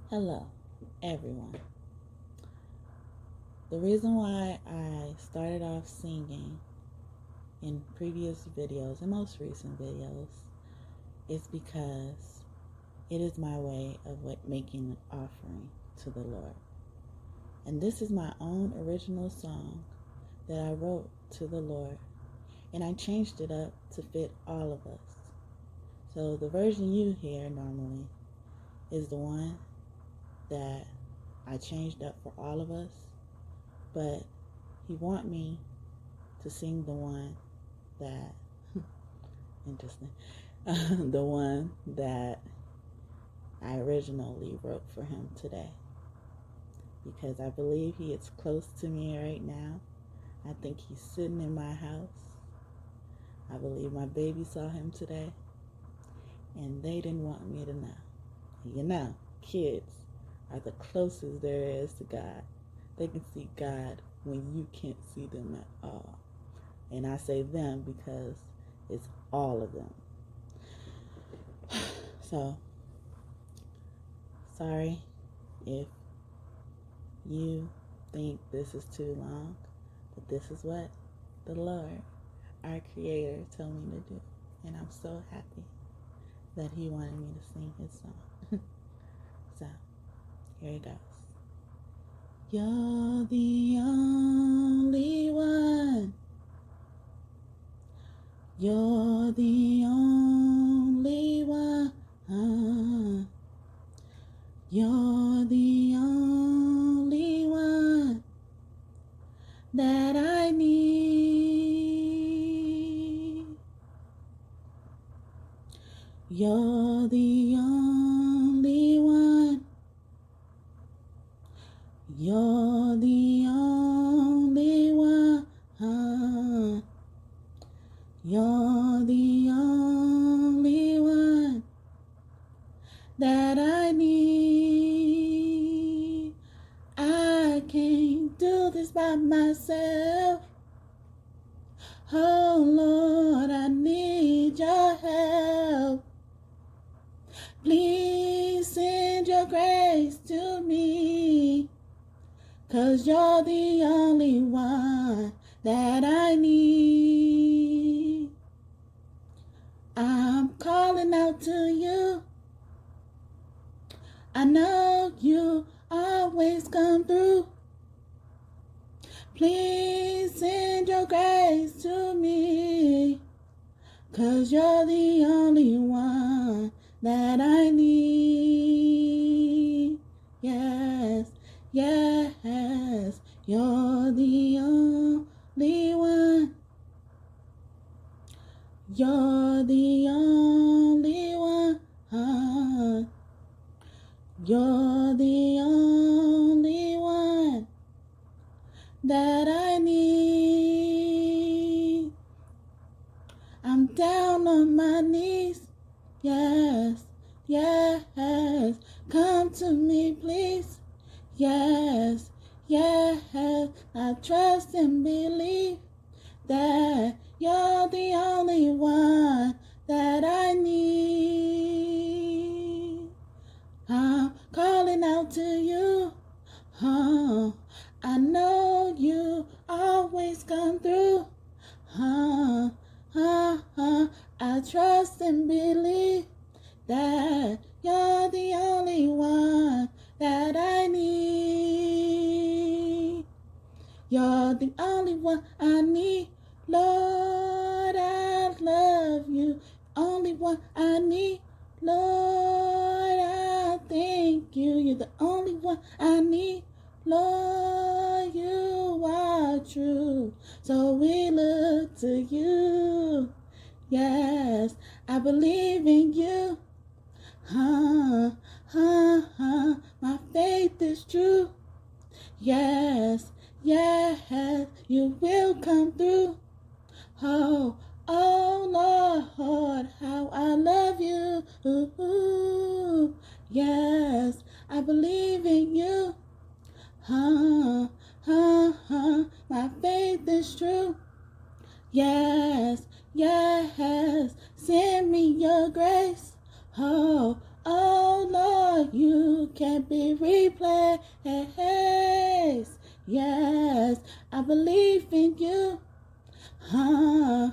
Hello, everyone. The reason why I started off singing in previous videos and most recent videos is because it is my way of making an offering to the Lord. And this is my own original song that I wrote to the Lord, and I changed it up to fit all of us. So the version you hear normally is the one that I changed up for all of us, but he want me to sing the one that interesting the one that I originally wrote for him today, because I believe he is close to me right now. I think he's sitting in my house. I believe my baby saw him today, and they didn't want me to know. You know, kids are the closest there is to God. They can see God when you can't see them at all. And I say them because it's all of them. So, sorry if you think this is too long, but this is what the Lord, our Creator, told me to do. And I'm so happy that he wanted me to sing his song. So, here it goes. You're the only one. You're the only one. You're the only one that I need. You're the only one. You're the only one. You're the only one that I need. I can't do this by myself. Oh Lord, I need your help. Please send your grace to me, 'cause you're the only one that I need. I'm calling out to you. I know you always come through. Please send your grace to me, 'cause you're the only one that I need. Yes, yes, you're the only one. You're the only one. You're the only one that I need. I'm down on my knees. Yes, yes, come to me, please. Yes, yes, I trust and believe that you're the only one that I need. I'm calling out to you. Oh, I know you always come through. I trust and believe that you're the only one that I need. You're the only one I need. Lord, I love you. Only one I need. Lord, I thank you. You're the only one I need. Lord, you are true. So we look to you. Yes, I believe in you. My faith is true. Yes, yes, you will come through. Oh, Lord, how I love you. Ooh, yes, I believe in you. My faith is true. Yes, send me your grace. Oh, Lord, you you can't be replaced. Yes, I believe in you. My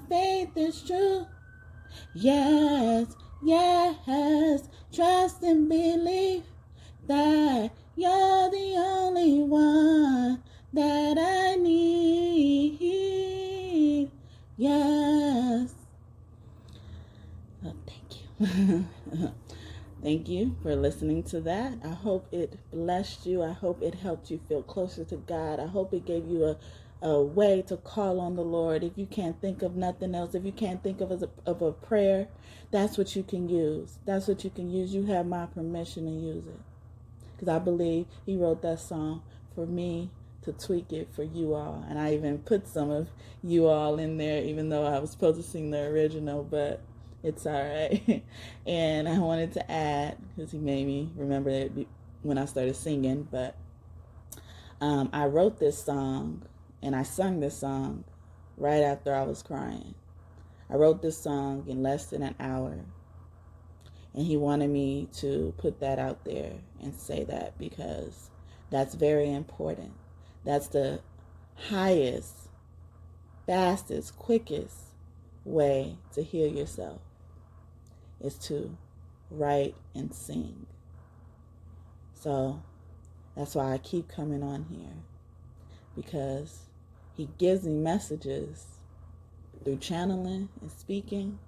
faith is true. Yes, yes, trust and believe that you're the only one that I need. Yes. Oh, thank you. Thank you for listening to that. I hope it blessed you. I hope it helped you feel closer to God. I hope it gave you a way to call on the Lord. If you can't think of nothing else, if you can't think of a prayer, that's what you can use. That's what you can use. You have my permission to use it. Because I believe he wrote that song for me to tweak it for you all. And I even put some of you all in there, even though I was supposed to sing the original, but it's all right. And I wanted to add, because he made me remember it when I started singing, but I wrote this song and I sung this song right after I was crying. I wrote this song in less than an hour. And he wanted me to put that out there and say that because that's very important. That's the highest, fastest, quickest way to heal yourself is to write and sing. So that's why I keep coming on here, because he gives me messages through channeling and speaking.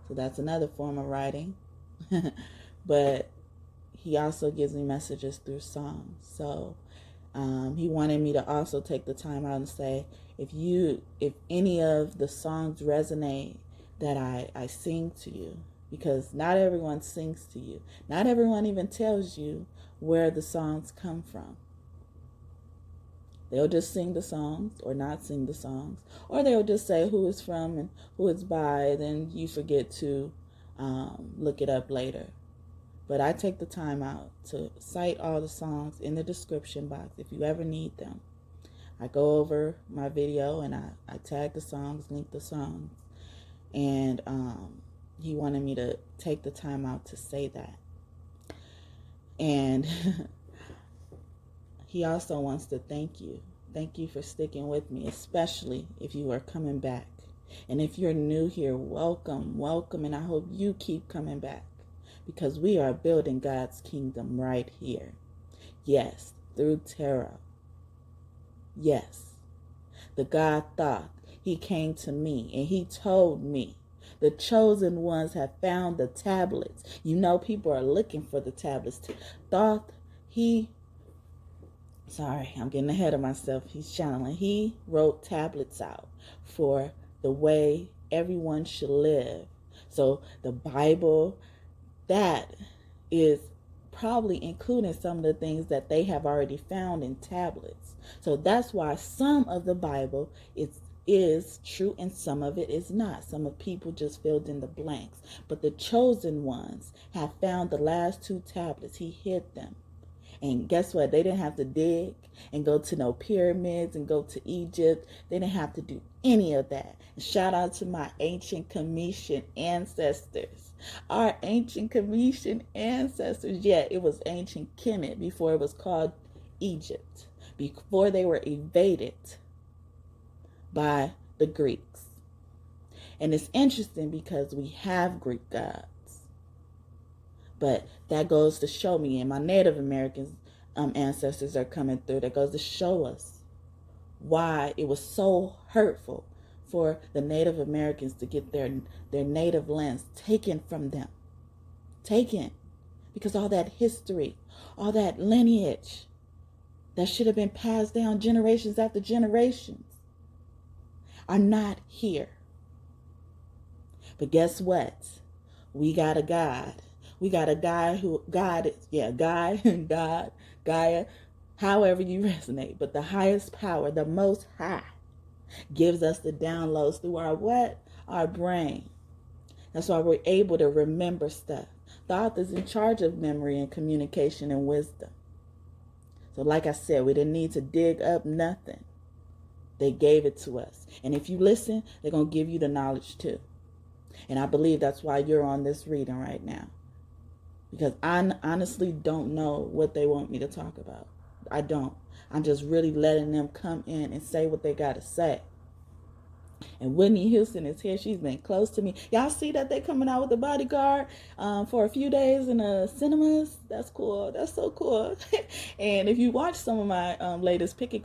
So that's another form of writing. But he also gives me messages through songs. So he wanted me to also take the time out and say, if any of the songs resonate that I sing to you, because not everyone sings to you. Not everyone even tells you where the songs come from. They'll just sing the songs or not sing the songs, or they'll just say who it's from and who it's by, then you forget to look it up later. But I take the time out to cite all the songs in the description box if you ever need them. I go over my video and I tag the songs, link the songs, and he wanted me to take the time out to say that. And he also wants to thank you. Thank you for sticking with me, especially if you are coming back. And if you're new here, welcome, welcome, and I hope you keep coming back, because we are building God's kingdom right here. Yes, through tarot. Yes, the God thought. He came to me and he told me the chosen ones have found the tablets. You know, people are looking for the tablets. Sorry, I'm getting ahead of myself. He's channeling. He wrote tablets out for the way everyone should live. So the Bible, that is probably including some of the things that they have already found in tablets. So that's why some of the Bible is true and some of it is not. Some of people just filled in the blanks. But the chosen ones have found the last 2 tablets. He hid them. And guess what? They didn't have to dig and go to no pyramids and go to Egypt. They didn't have to do any of that. And shout out to my ancient Commission ancestors. Our ancient Commission ancestors. Yeah, it was ancient Kemet before it was called Egypt. Before they were invaded by the Greeks. And it's interesting because we have Greek gods. But that goes to show me, and my Native American ancestors are coming through, that goes to show us why it was so hurtful for the Native Americans to get their native lands taken from them. Taken. Because all that history, all that lineage that should have been passed down generations after generations are not here. But guess what? We got a God. We got a guy who, God, Gaia, however you resonate. But the highest power, the most high, gives us the downloads through our what? Our brain. That's why we're able to remember stuff. The author's in charge of memory and communication and wisdom. So like I said, we didn't need to dig up nothing. They gave it to us. And if you listen, they're going to give you the knowledge too. And I believe that's why you're on this reading right now. because I honestly don't know what they want me to talk about. I don't. I'm just really letting them come in and say what they got to say. And Whitney Houston is here. She's been close to me. Y'all see that they coming out with the bodyguard for a few days in the cinemas? That's cool. That's so cool. And if you watch some of my latest pick a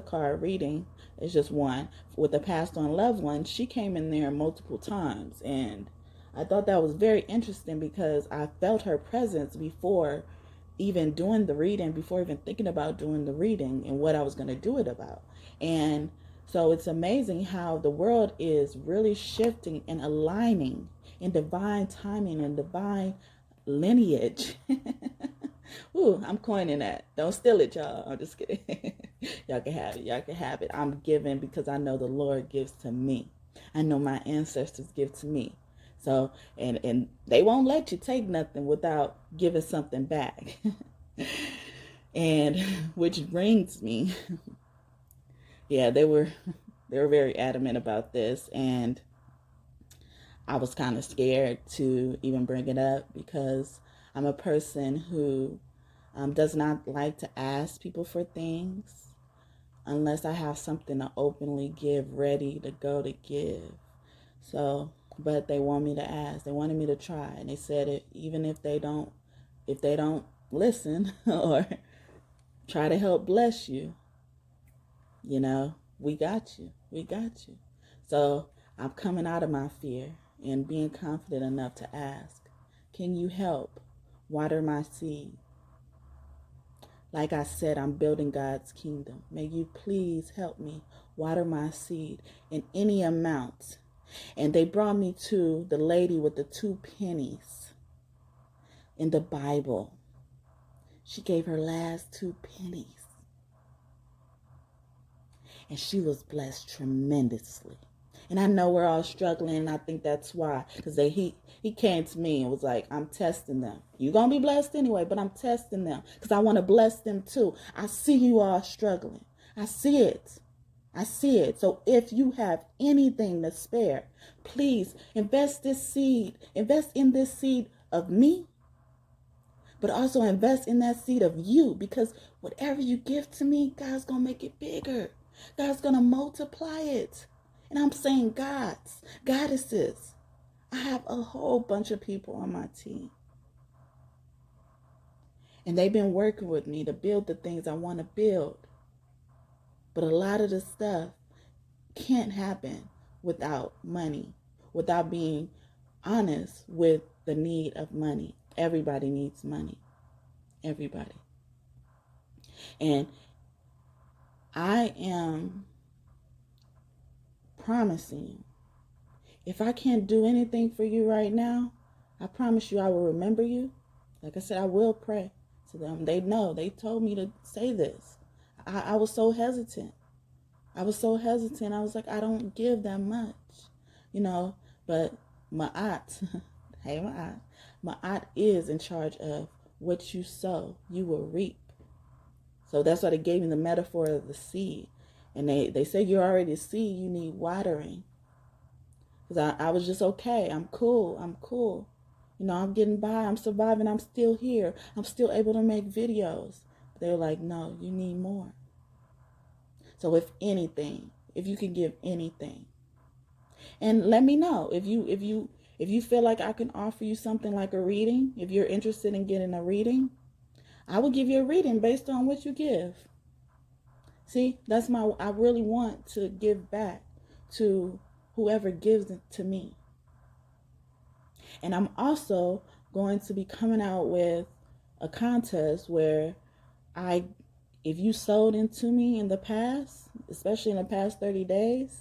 card reading, it's just one with a passed on loved one. She came in there multiple times, and I thought that was very interesting because I felt her presence before even doing the reading, before even thinking about doing the reading and what I was going to do it about. And so it's amazing how the world is really shifting and aligning in divine timing and divine lineage. Ooh, I'm coining that. Don't steal it, y'all. I'm just kidding. Y'all can have it. Y'all can have it. I'm giving because I know the Lord gives to me. I know my ancestors give to me. So, and they won't let you take nothing without giving something back. And which brings me, yeah, they were very adamant about this, and I was kind of scared to even bring it up because I'm a person who does not like to ask people for things unless I have something to openly give, ready to go to give. So, but they want me to ask. They wanted me to try, and they said it even if they don't listen or try to help bless you, you know, we got you. We got you. So I'm coming out of my fear and being confident enough to ask, can you help water my seed? Like I said, I'm building God's kingdom. May you please help me water my seed in any amount. And they brought me to the lady with the 2 pennies in the Bible. She gave her last 2 pennies. And she was blessed tremendously. And I know we're all struggling, and I think that's why. Because he came to me and was like, I'm testing them. You're going to be blessed anyway, but I'm testing them. Because I want to bless them too. I see you all struggling. I see it. I see it. So if you have anything to spare, please invest in this seed of me, but also invest in that seed of you, because whatever you give to me, God's going to make it bigger. God's going to multiply it. And I'm saying goddesses. I have a whole bunch of people on my team. And they've been working with me to build the things I want to build. But a lot of the stuff can't happen without money, without being honest with the need of money. Everybody needs money. Everybody. And I am promising you, if I can't do anything for you right now, I promise you I will remember you. Like I said, I will pray to them. They know. They told me to say this. I was so hesitant. I was like, I don't give that much, but my aunt, hey, my aunt is in charge of what you sow, you will reap. So that's why they gave me the metaphor of the seed. And they say you're already a seed, you need watering. Because I was just okay. I'm cool. I'm getting by. I'm surviving. I'm still here. I'm still able to make videos. But they were like, no, you need more. So if you can give anything, and let me know if you feel like I can offer you something like a reading. If you're interested in getting a reading, I will give you a reading based on what you give. See, I really want to give back to whoever gives it to me. And I'm also going to be coming out with a contest where if you sold into me in the past, especially in the past 30 days,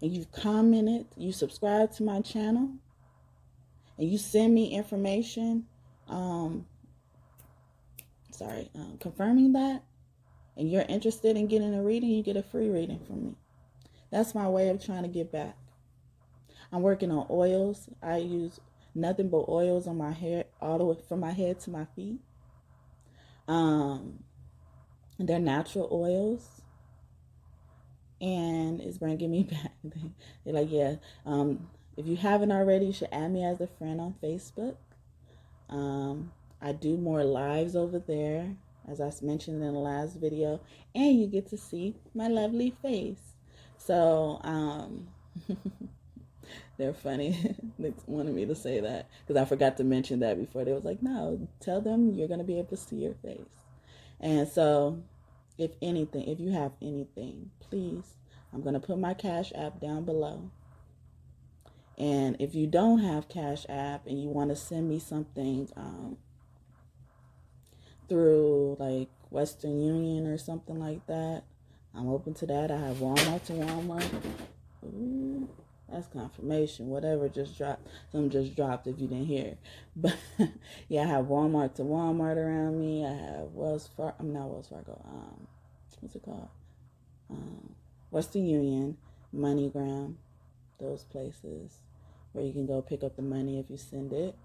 and you've commented, you subscribe to my channel, and you send me information, confirming that, and you're interested in getting a reading, you get a free reading from me. That's my way of trying to get back. I'm working on oils. I use nothing but oils on my hair, all the way from my head to my feet. They're natural oils, and it's bringing me back. They're like, yeah, If you haven't already, you should add me as a friend on Facebook. I do more lives over there, as I mentioned in the last video, and you get to see my lovely face. So, they're funny. They wanted me to say that because I forgot to mention that before. They was like, no, tell them you're going to be able to see your face. And so, if you have anything, please, I'm going to put my Cashapp down below. And if you don't have Cashapp and you want to send me something through like Western Union or something like that, I'm open to that. I have Walmart to Walmart. Ooh, that's confirmation. Whatever just dropped. Something just dropped if you didn't hear. But yeah, I have Walmart to Walmart around me. I have Wells Fargo. I'm not Wells Fargo. What's it called? Western Union, MoneyGram, those places where you can go pick up the money if you send it.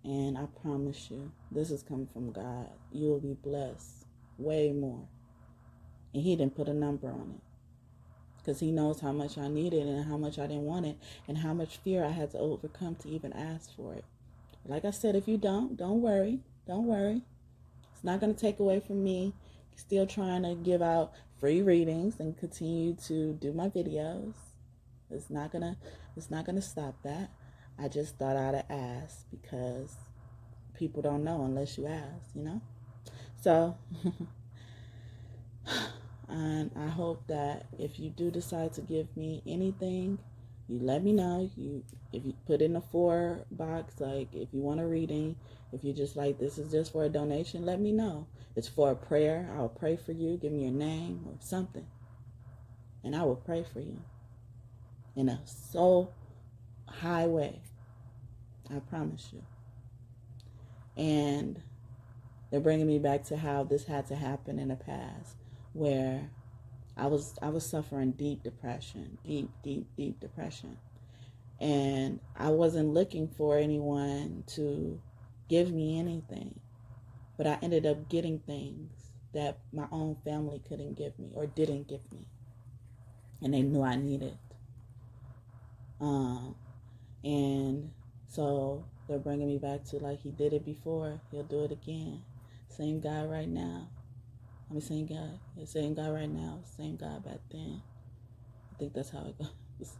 And I promise you, this is coming from God. You will be blessed way more. And he didn't put a number on it because he knows how much I needed and how much I didn't want it and how much fear I had to overcome to even ask for it. Like I said, if you don't worry. Don't worry. It's not going to take away from me still trying to give out free readings and continue to do my videos. It's not gonna stop that. I just thought I'd ask because people don't know unless you ask, you know? So, and I hope that if you do decide to give me anything, you let me know. If you put in a 4 box, like if you want a reading, if you just like this is just for a donation, let me know. It's for a prayer. I'll pray for you. Give me your name or something. And I will pray for you in a so high way. I promise you. And they're bringing me back to how this had to happen in the past, where I was suffering deep depression, deep depression. And I wasn't looking for anyone to give me anything. But I ended up getting things that my own family couldn't give me or didn't give me. And they knew I needed. And so they're bringing me back to like he did it before. He'll do it again. Same guy right now. Same guy. The same guy right now. Same guy back then. I think that's how it goes.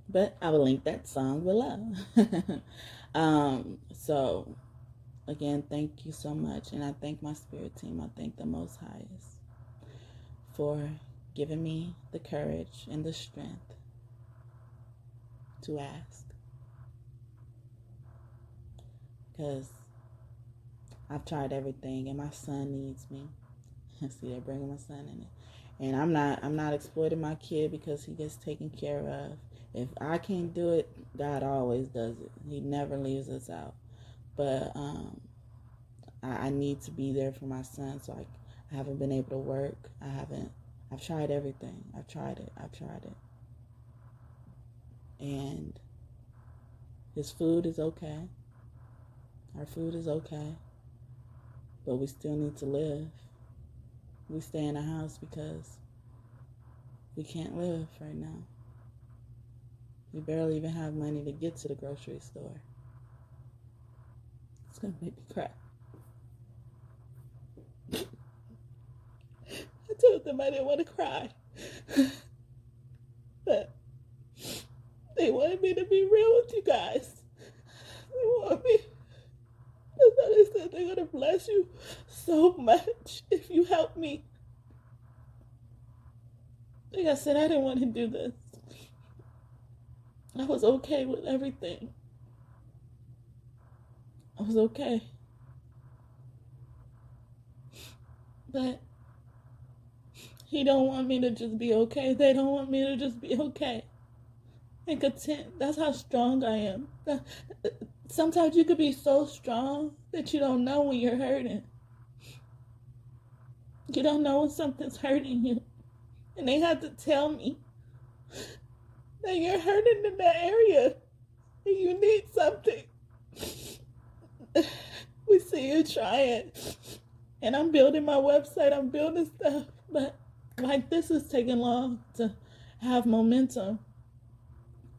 But I will link that song below. So, again, thank you so much. And I thank my spirit team. I thank the Most Highest for giving me the courage and the strength to ask. Because I've tried everything and my son needs me. See, they're bringing my son in it. And I'm not exploiting my kid because he gets taken care of. If I can't do it, God always does it. He never leaves us out. But I need to be there for my son, so I haven't been able to work. I've tried everything. I've tried it. And his food is okay. Our food is okay. But we still need to live. We stay in the house because we can't live right now. We barely even have money to get to the grocery store. It's going to make me cry. I told them I didn't want to cry. But they wanted me to be real with you guys. They want me. That's why they said they're going to bless you so much if you help me. Like I said, I didn't want to do this. I was okay with everything. I was okay. But he don't want me to just be okay. They don't want me to just be okay and content. That's how strong I am. Sometimes you could be so strong that you don't know when you're hurting. You don't know when something's hurting you. And they had to tell me that you're hurting in that area and you need something. We see you trying. And I'm building my website. I'm building stuff. But like this is taking long to have momentum.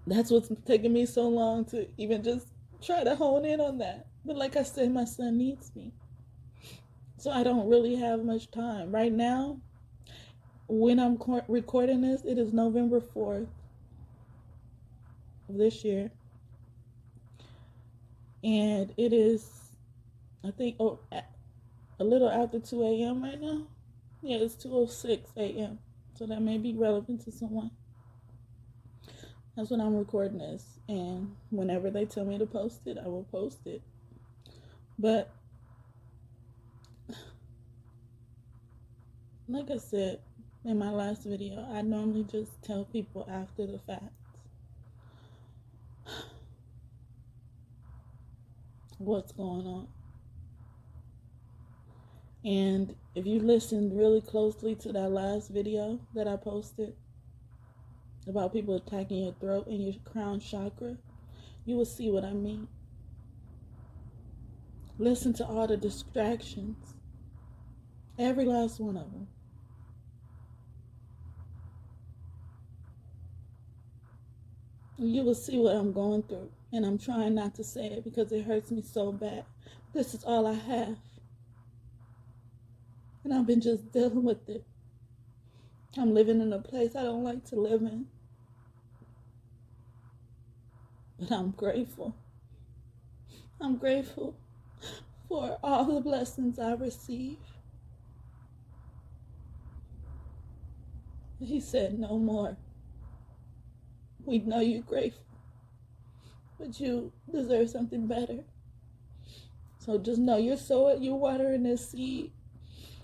that's what's taking me so long to even just try to hone in on that. But like I said, my son needs me. So I don't really have much time. Right now, when I'm recording this, it is November 4th of this year. And it is, I think, a little after 2 a.m. right now. Yeah, it's 2:06 a.m. So that may be relevant to someone. That's when I'm recording this. And whenever they tell me to post it, I will post it. But like I said in my last video, I normally just tell people after the fact what's going on. And if you listened really closely to that last video that I posted about people attacking your throat and your crown chakra, you will see what I mean. Listen to all the distractions, every last one of them. You will see what I'm going through, and I'm trying not to say it because it hurts me so bad. This is all I have, and I've been just dealing with it. I'm living in a place I don't like to live in, but I'm grateful. I'm grateful for all the blessings I receive. He said, no more. We know you're grateful, but you deserve something better. So just know you're watering this seed.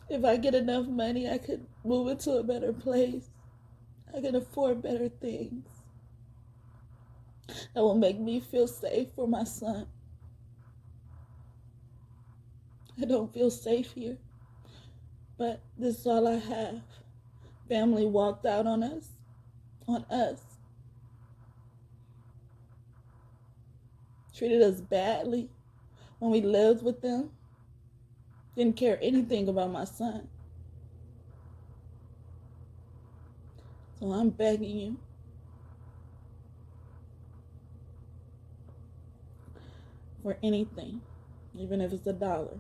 If I get enough money, I could move into a better place. I can afford better things that will make me feel safe for my son. I don't feel safe here, but this is all I have. Family walked out on us. Treated us badly when we lived with them. Didn't care anything about my son. So I'm begging you, for anything, even if it's $1.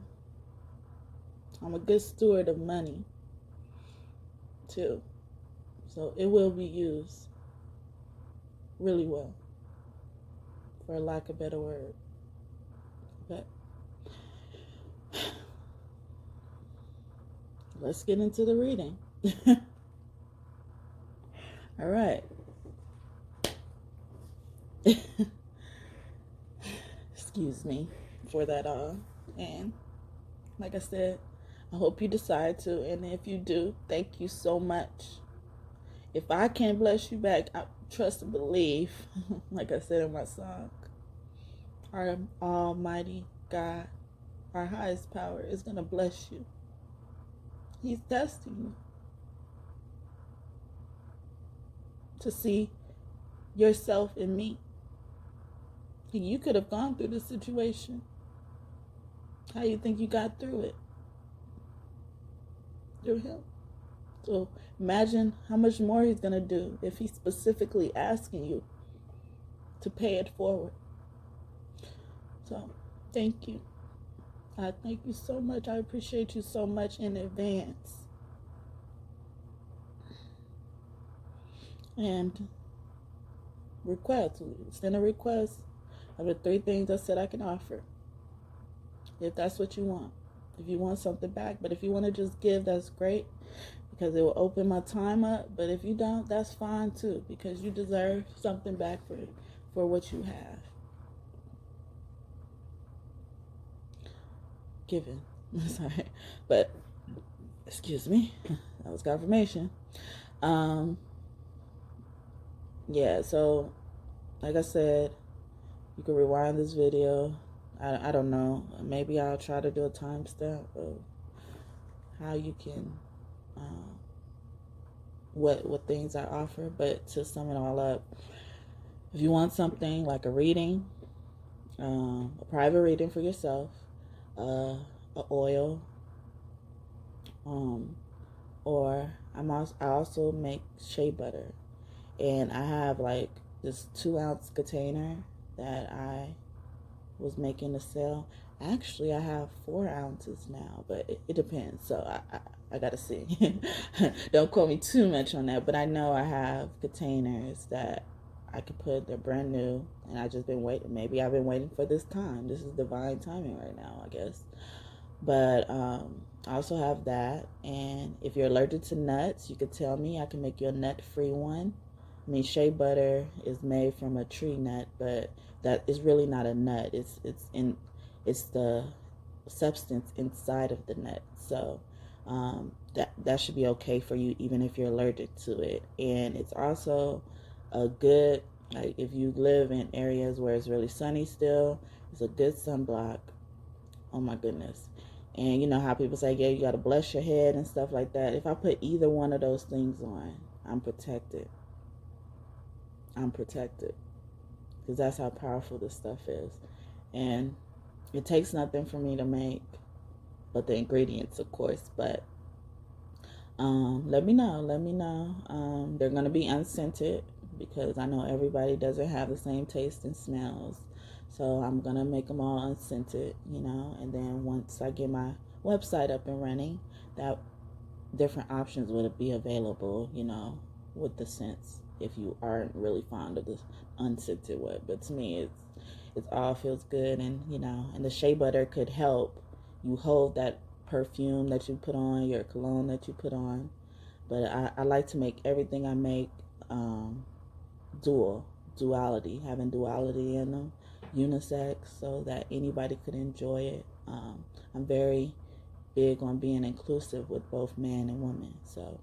I'm a good steward of money, too. So it will be used really well, for a lack of a better word. But let's get into the reading. All right. Excuse me for that all. And like I said, I hope you decide to. And if you do, thank you so much. If I can't bless you back, I trust and believe, like I said in my song, our almighty God, our highest power, is going to bless you. He's testing you to see yourself in me. You could have gone through this situation. How you think you got through it? Through him. So imagine how much more he's going to do if he's specifically asking you to pay it forward. So thank you. I thank you so much. I appreciate you so much in advance. And send a request of the 3 things I said I can offer. If that's what you want. If you want something back. But if you want to just give, that's great, because it will open my time up. But if you don't, that's fine too, because you deserve something back for what you have given. Sorry. But excuse me. That was confirmation. Yeah, so like I said, you can rewind this video. I don't know. Maybe I'll try to do a timestamp of how you can, what things I offer. But to sum it all up, if you want something like a reading, a private reading for yourself, a oil, or I also make shea butter, and I have like this 2-ounce container that I was making to sell. Actually, I have 4 ounces now, but it depends. So I gotta see. Don't quote me too much on that, but I know I have containers that I could put. They're brand new, and I just been waiting. Maybe I've been waiting for this time. This is divine timing right now, I guess. But I also have that. And if you're allergic to nuts, you could tell me. I can make you a nut-free one. I mean, shea butter is made from a tree nut, but that is really not a nut. It's the substance inside of the nut. So that should be okay for you, even if you're allergic to it. And it's also a good, like, if you live in areas where it's really sunny still, it's a good sunblock. Oh my goodness. And you know how people say, yeah, you got to bless your head and stuff like that. If I put either one of those things on, I'm protected. I'm protected. Because that's how powerful this stuff is. And it takes nothing for me to make, but the ingredients, of course. But let me know. They're going to be unscented, because I know everybody doesn't have the same taste and smells. So I'm going to make them all unscented, you know. And then once I get my website up and running, that different options would be available, you know, with the scents, if you aren't really fond of this unscented way. But to me, it all feels good. And, you know, and the shea butter could help you hold that perfume that you put on, your cologne that you put on. But I like to make everything I make duality, having duality in them, unisex, so that anybody could enjoy it. I'm very big on being inclusive with both man and woman. So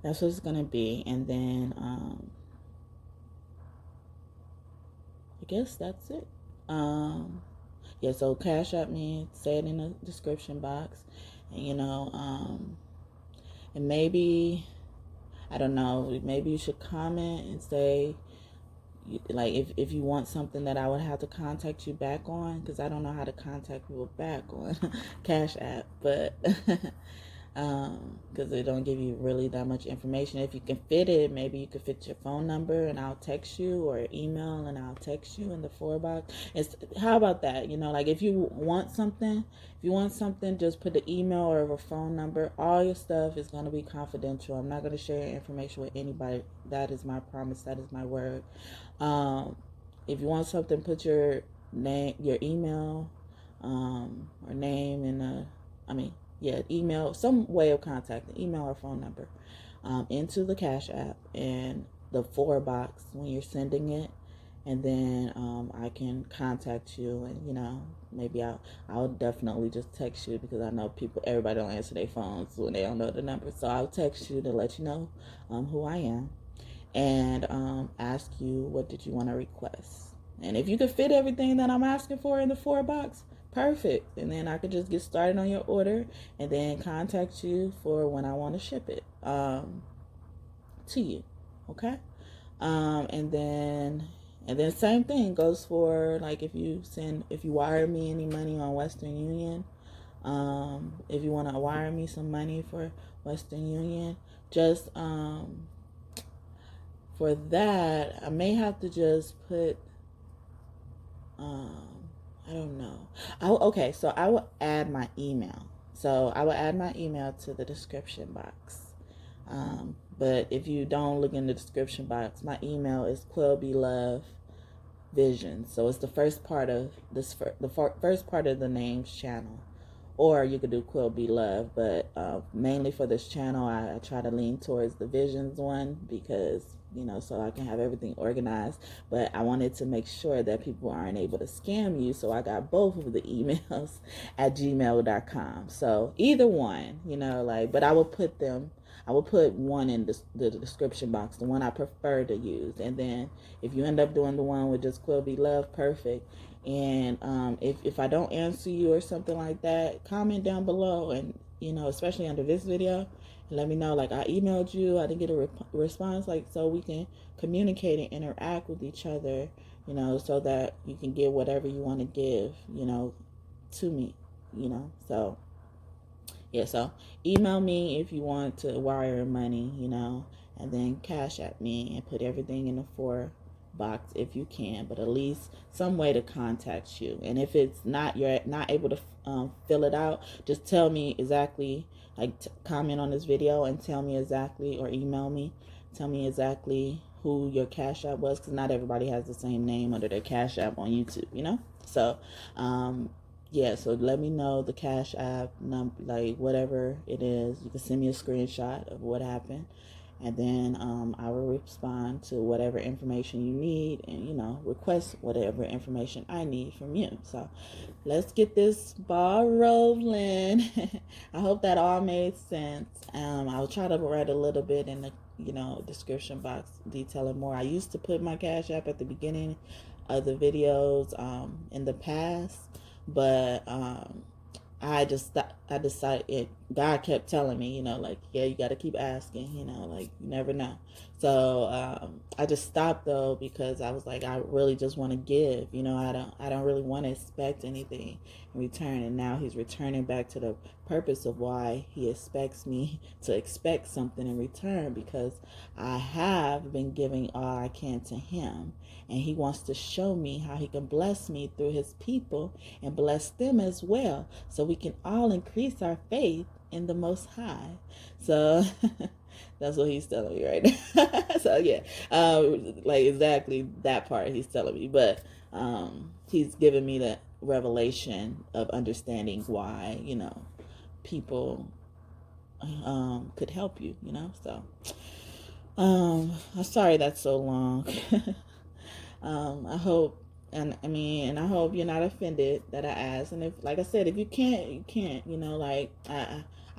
that's what it's going to be. And then I guess that's it. Yeah, so Cashapp me, say it in the description box. And, you know, and maybe, I don't know, maybe you should comment and say, like, if you want something that I would have to contact you back on, because I don't know how to contact people back on Cashapp, but because they don't give you really that much information. If you can fit it, maybe you could fit your phone number and I'll text you, or email and I'll text you in the 4 box. How about that? You know, like, if you want something, just put the email or a phone number. All your stuff is going to be confidential. I'm not going to share information with anybody. That is my promise. That is my word. If you want something, put your name, your email, or name in email, some way of contacting, email or phone number, into the Cashapp and the 4 box when you're sending it. And then I can contact you, and, you know, maybe I'll definitely just text you, because I know everybody don't answer their phones when they don't know the number. So I'll text you to let you know who I am, and ask you, what did you want to request. And if you could fit everything that I'm asking for in the 4 box, perfect. And then I could just get started on your order, and then contact you for when I want to ship it to you. Okay? And then same thing goes for, like, if you wire me any money on Western Union, if you want to wire me some money for Western Union, just for that, I may have to just put, I don't know. Okay, so I will add my email. So I will add my email to the description box. But if you don't look in the description box, my email is QuillBeLoveVision. So it's the first part of first part of the name's channel. Or you could do QuillBeLove, but mainly for this channel, I try to lean towards the visions one, because, you know, so I can have everything organized. But I wanted to make sure that people aren't able to scam you, so I got both of the emails at gmail.com. So either one, you know, like, but I will put one in the description box, the one I prefer to use. And then if you end up doing the one with just QuillBeLove, perfect. And if I don't answer you or something like that, comment down below, and, you know, especially under this video, and let me know, like, I emailed you, I didn't get a response, like, so we can communicate and interact with each other, you know, so that you can get whatever you want to give, you know, to me, you know. So yeah, so email me if you want to wire money, you know, and then cash at me and put everything in the for box if you can, but at least some way to contact you. And if it's not, you're not able to fill it out, just tell me exactly, like comment on this video and tell me exactly, or email me, tell me exactly who your Cash App was, because not everybody has the same name under their Cash App on YouTube, you know. So yeah, so let me know the Cash App number, like whatever it is. You can send me a screenshot of what happened, and then I will respond to whatever information you need, and request whatever information I need from you. So let's get this ball rolling. I hope that all made sense. I'll try to write a little bit in the description box detailing more. I used to put my Cash App at the beginning of the videos in the past, but I decided God kept telling me, like, yeah, you got to keep asking, like you never know. So I just stopped though, because I was like, I really just want to give, I don't really want to expect anything in return. And now he's returning back to the purpose of why he expects me to expect something in return, because I have been giving all I can to him, and he wants to show me how he can bless me through his people and bless them as well, so we can all increase our faith in the Most High. So that's what he's telling me right now. So yeah, like exactly that part he's telling me, but he's giving me the revelation of understanding why people could help you, so I'm sorry that's so long. I hope, and I hope you're not offended that I asked. And if, like I said, if you can't, you can't.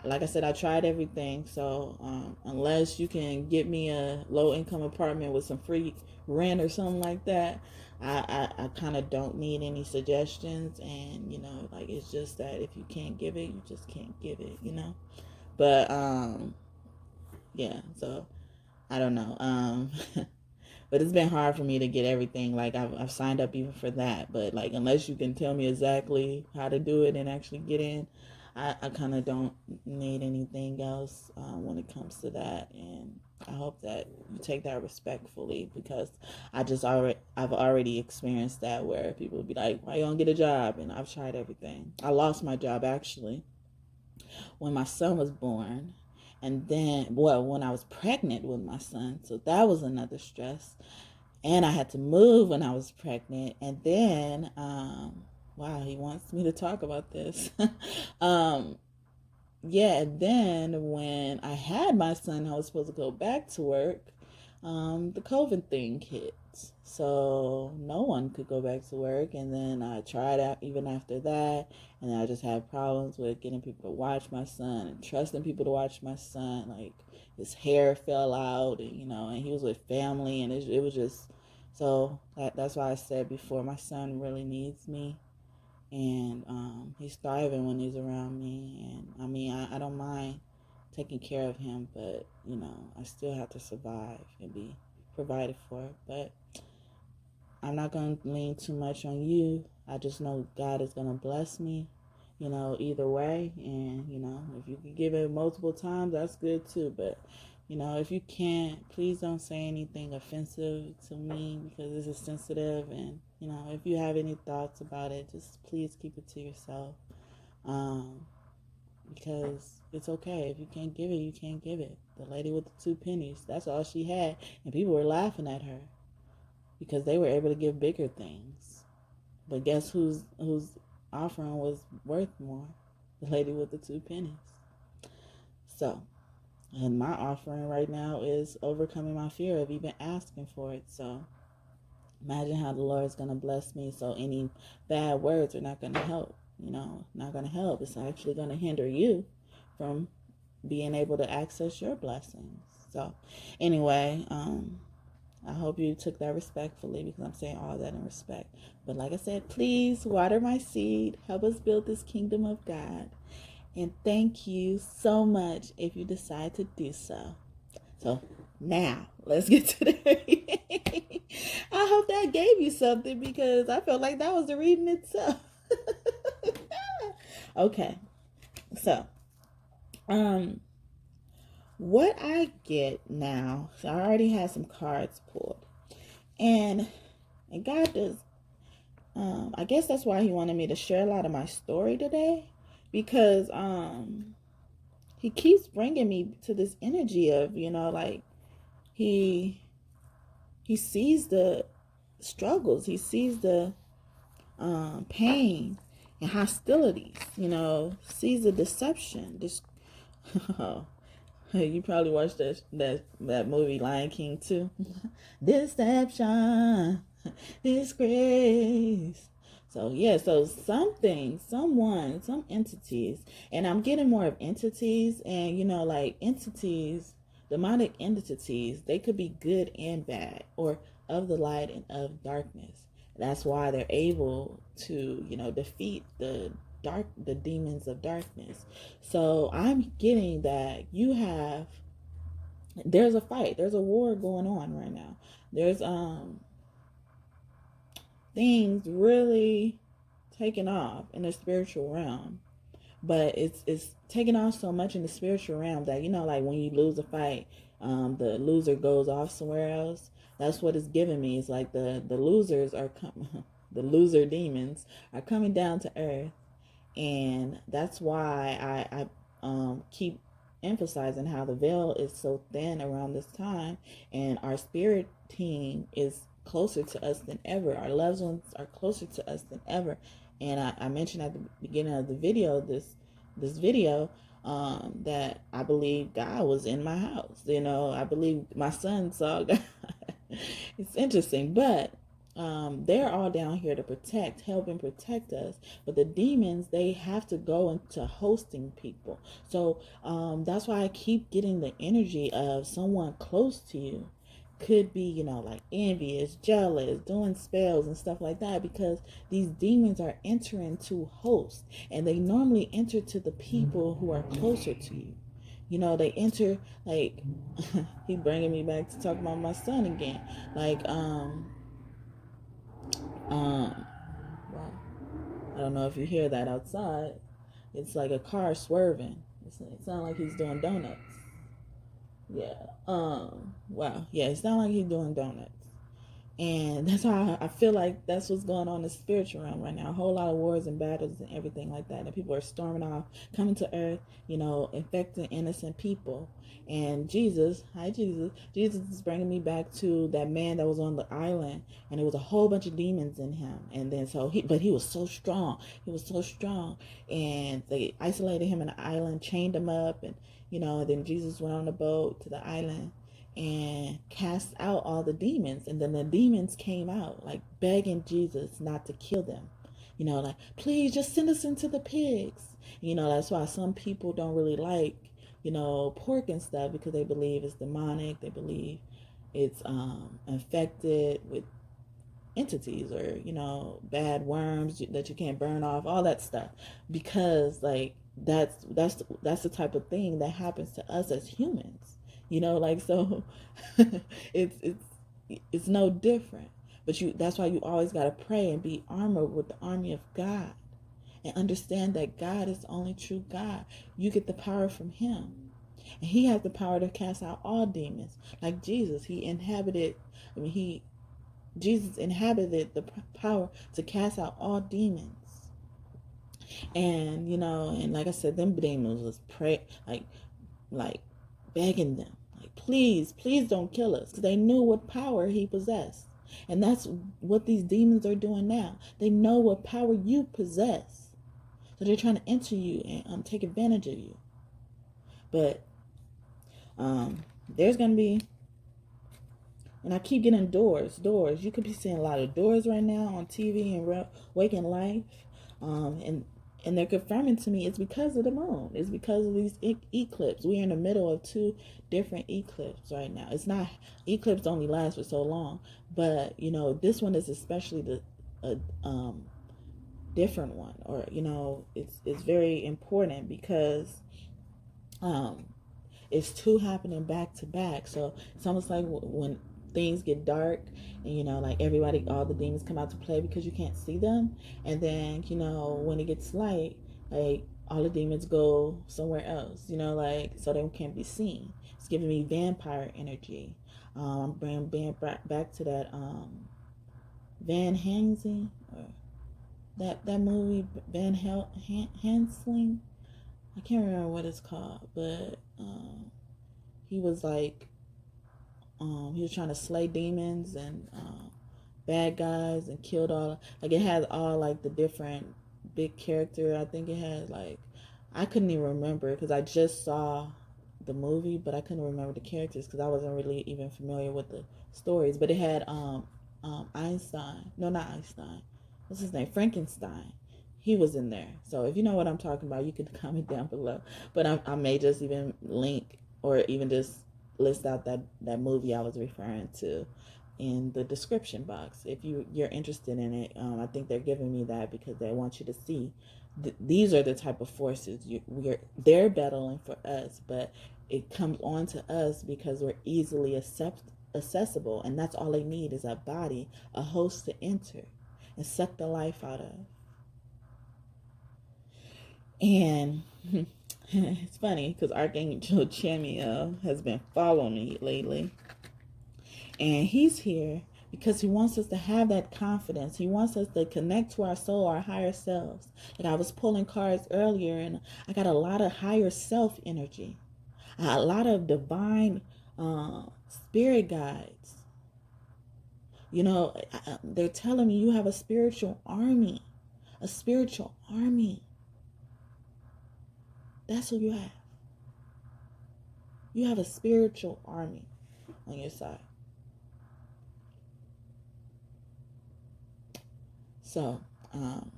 Like I said, I tried everything. So unless you can get me a low income apartment with some free rent or something like that, I kind of don't need any suggestions. And like, it's just that if you can't give it, you just can't give it. But yeah. So I don't know. But it's been hard for me to get everything. Like I've signed up even for that. But like, unless you can tell me exactly how to do it and actually get in, I kind of don't need anything else when it comes to that. And I hope that you take that respectfully, because I've already experienced that, where people would be like, why you don't get a job? And I've tried everything. I lost my job actually when my son was born. And then, when I was pregnant with my son, so that was another stress. And I had to move when I was pregnant. And then, wow, he wants me to talk about this. Yeah, and then when I had my son, I was supposed to go back to work. The COVID thing hit. So no one could go back to work. And then I tried out even after that. And then I just had problems with getting people to watch my son and trusting people to watch my son. Like, his hair fell out, and, and he was with family, and it was just, so that's why I said before, my son really needs me. And he's thriving when he's around me. And I mean, I don't mind taking care of him, but I still have to survive and be provided for. But I'm not going to lean too much on you. I just know God is going to bless me, either way. And if you can give it multiple times, that's good too. But if you can't, please don't say anything offensive to me, because this is sensitive. And if you have any thoughts about it, just please keep it to yourself. Because it's okay. If you can't give it, you can't give it. The lady with the 2 pennies, that's all she had. And people were laughing at her because they were able to give bigger things. But guess whose offering was worth more? The lady with the 2 pennies. So, and my offering right now is overcoming my fear of even asking for it. So imagine how the Lord's going to bless me. So any bad words are not going to help. Not going to help. It's actually going to hinder you from being able to access your blessings. So anyway, I hope you took that respectfully, because I'm saying all that in respect. But like I said, please water my seed. Help us build this kingdom of God. And thank you so much if you decide to do so. So now let's get to the reading. I hope that gave you something, because I felt like that was the reading itself. Okay. So, what I get now, so I already had some cards pulled, and God does. I guess that's why He wanted me to share a lot of my story today, because He keeps bringing me to this energy of, like He sees the struggles, He sees the pain and hostilities, sees the deception. You probably watched that movie Lion King too. Deception, disgrace. So yeah, so something, someone, some entities, and I'm getting more of entities, and like entities, demonic entities, they could be good and bad, or of the light and of darkness. That's why they're able to, defeat the demons of darkness. So I'm getting that there's a fight, there's a war going on right now. There's things really taking off in the spiritual realm, but it's taking off so much in the spiritual realm that like when you lose a fight, the loser goes off somewhere else. That's what it's giving me. It's like the losers are the loser demons are coming down to earth, and that's why I keep emphasizing how the veil is so thin around this time, and our spirit team is closer to us than ever. Our loved ones are closer to us than ever. And I mentioned at the beginning of the video, this video, that I believe God was in my house. I believe my son saw God. It's interesting, but they're all down here to help and protect us. But the demons, they have to go into hosting people. So that's why I keep getting the energy of someone close to you. Could be, like envious, jealous, doing spells and stuff like that, because these demons are entering to host, and they normally enter to the people who are closer to you. They enter, like, he bringing me back to talk about my son again. Like, wow, I don't know if you hear that outside. It's like a car swerving. It sounds like he's doing donuts. Yeah. Wow. Yeah, it sounds like he's doing donuts. And that's why I feel like that's what's going on in the spiritual realm right now. A whole lot of wars and battles and everything like that. And people are storming off, coming to earth, infecting innocent people. And Jesus is bringing me back to that man that was on the island, and there was a whole bunch of demons in him. And then but he was so strong. And they isolated him in the island, chained him up, and and then Jesus went on the boat to the island and cast out all the demons. And then the demons came out, like begging Jesus not to kill them. Like, please just send us into the pigs. That's why some people don't really like, pork and stuff, because they believe it's demonic. They believe it's infected with entities, or bad worms that you can't burn off, all that stuff, because like that's the type of thing that happens to us as humans. So it's no different. But that's why you always got to pray and be armored with the army of God, and understand that God is the only true God. You get the power from Him, and He has the power to cast out all demons. Like Jesus, Jesus inhabited the power to cast out all demons. And and like I said, them demons was like begging them, like, please don't kill us, because they knew what power He possessed. And that's what these demons are doing now. They know what power you possess, so they're trying to enter you and take advantage of you. But there's gonna be, and I keep getting doors. You could be seeing a lot of doors right now on TV and Waking Life, and they're confirming to me it's because of the moon. It's because of these eclipses. We're in the middle of two different eclipses right now. It's not, eclipse only lasts for so long, but this one is especially the different one, or it's very important, because it's two happening back to back. So it's almost like when things get dark, and like everybody, all the demons come out to play because you can't see them. And then when it gets light, like all the demons go somewhere else, like, so they can't be seen. It's giving me vampire energy. I'm bringing back to that Van Helsing, or that movie Helsing. I can't remember what it's called, but he was like, he was trying to slay demons and bad guys and killed all, like, it had all like the different big character. I think it had like, I couldn't even remember because I just saw the movie, but I couldn't remember the characters because I wasn't really even familiar with the stories. But it had Einstein, no, not Einstein, what's his name, Frankenstein. He was in there. So if you know what I'm talking about, you could comment down below. But I may just even link or even just list out that movie I was referring to in the description box if you're interested in it. I think they're giving me that because they want you to see these are the type of forces they're battling for us, but it comes on to us because we're easily accessible, and that's all they need is a body, a host to enter and suck the life out of. And it's funny because Archangel Chamuel has been following me lately, and he's here because he wants us to have that confidence. He wants us to connect to our soul, our higher selves. Like I was pulling cards earlier, and I got a lot of higher self energy, a lot of divine spirit guides. They're telling me you have a spiritual army, a spiritual army. That's who you have. You have a spiritual army on your side. So, I'm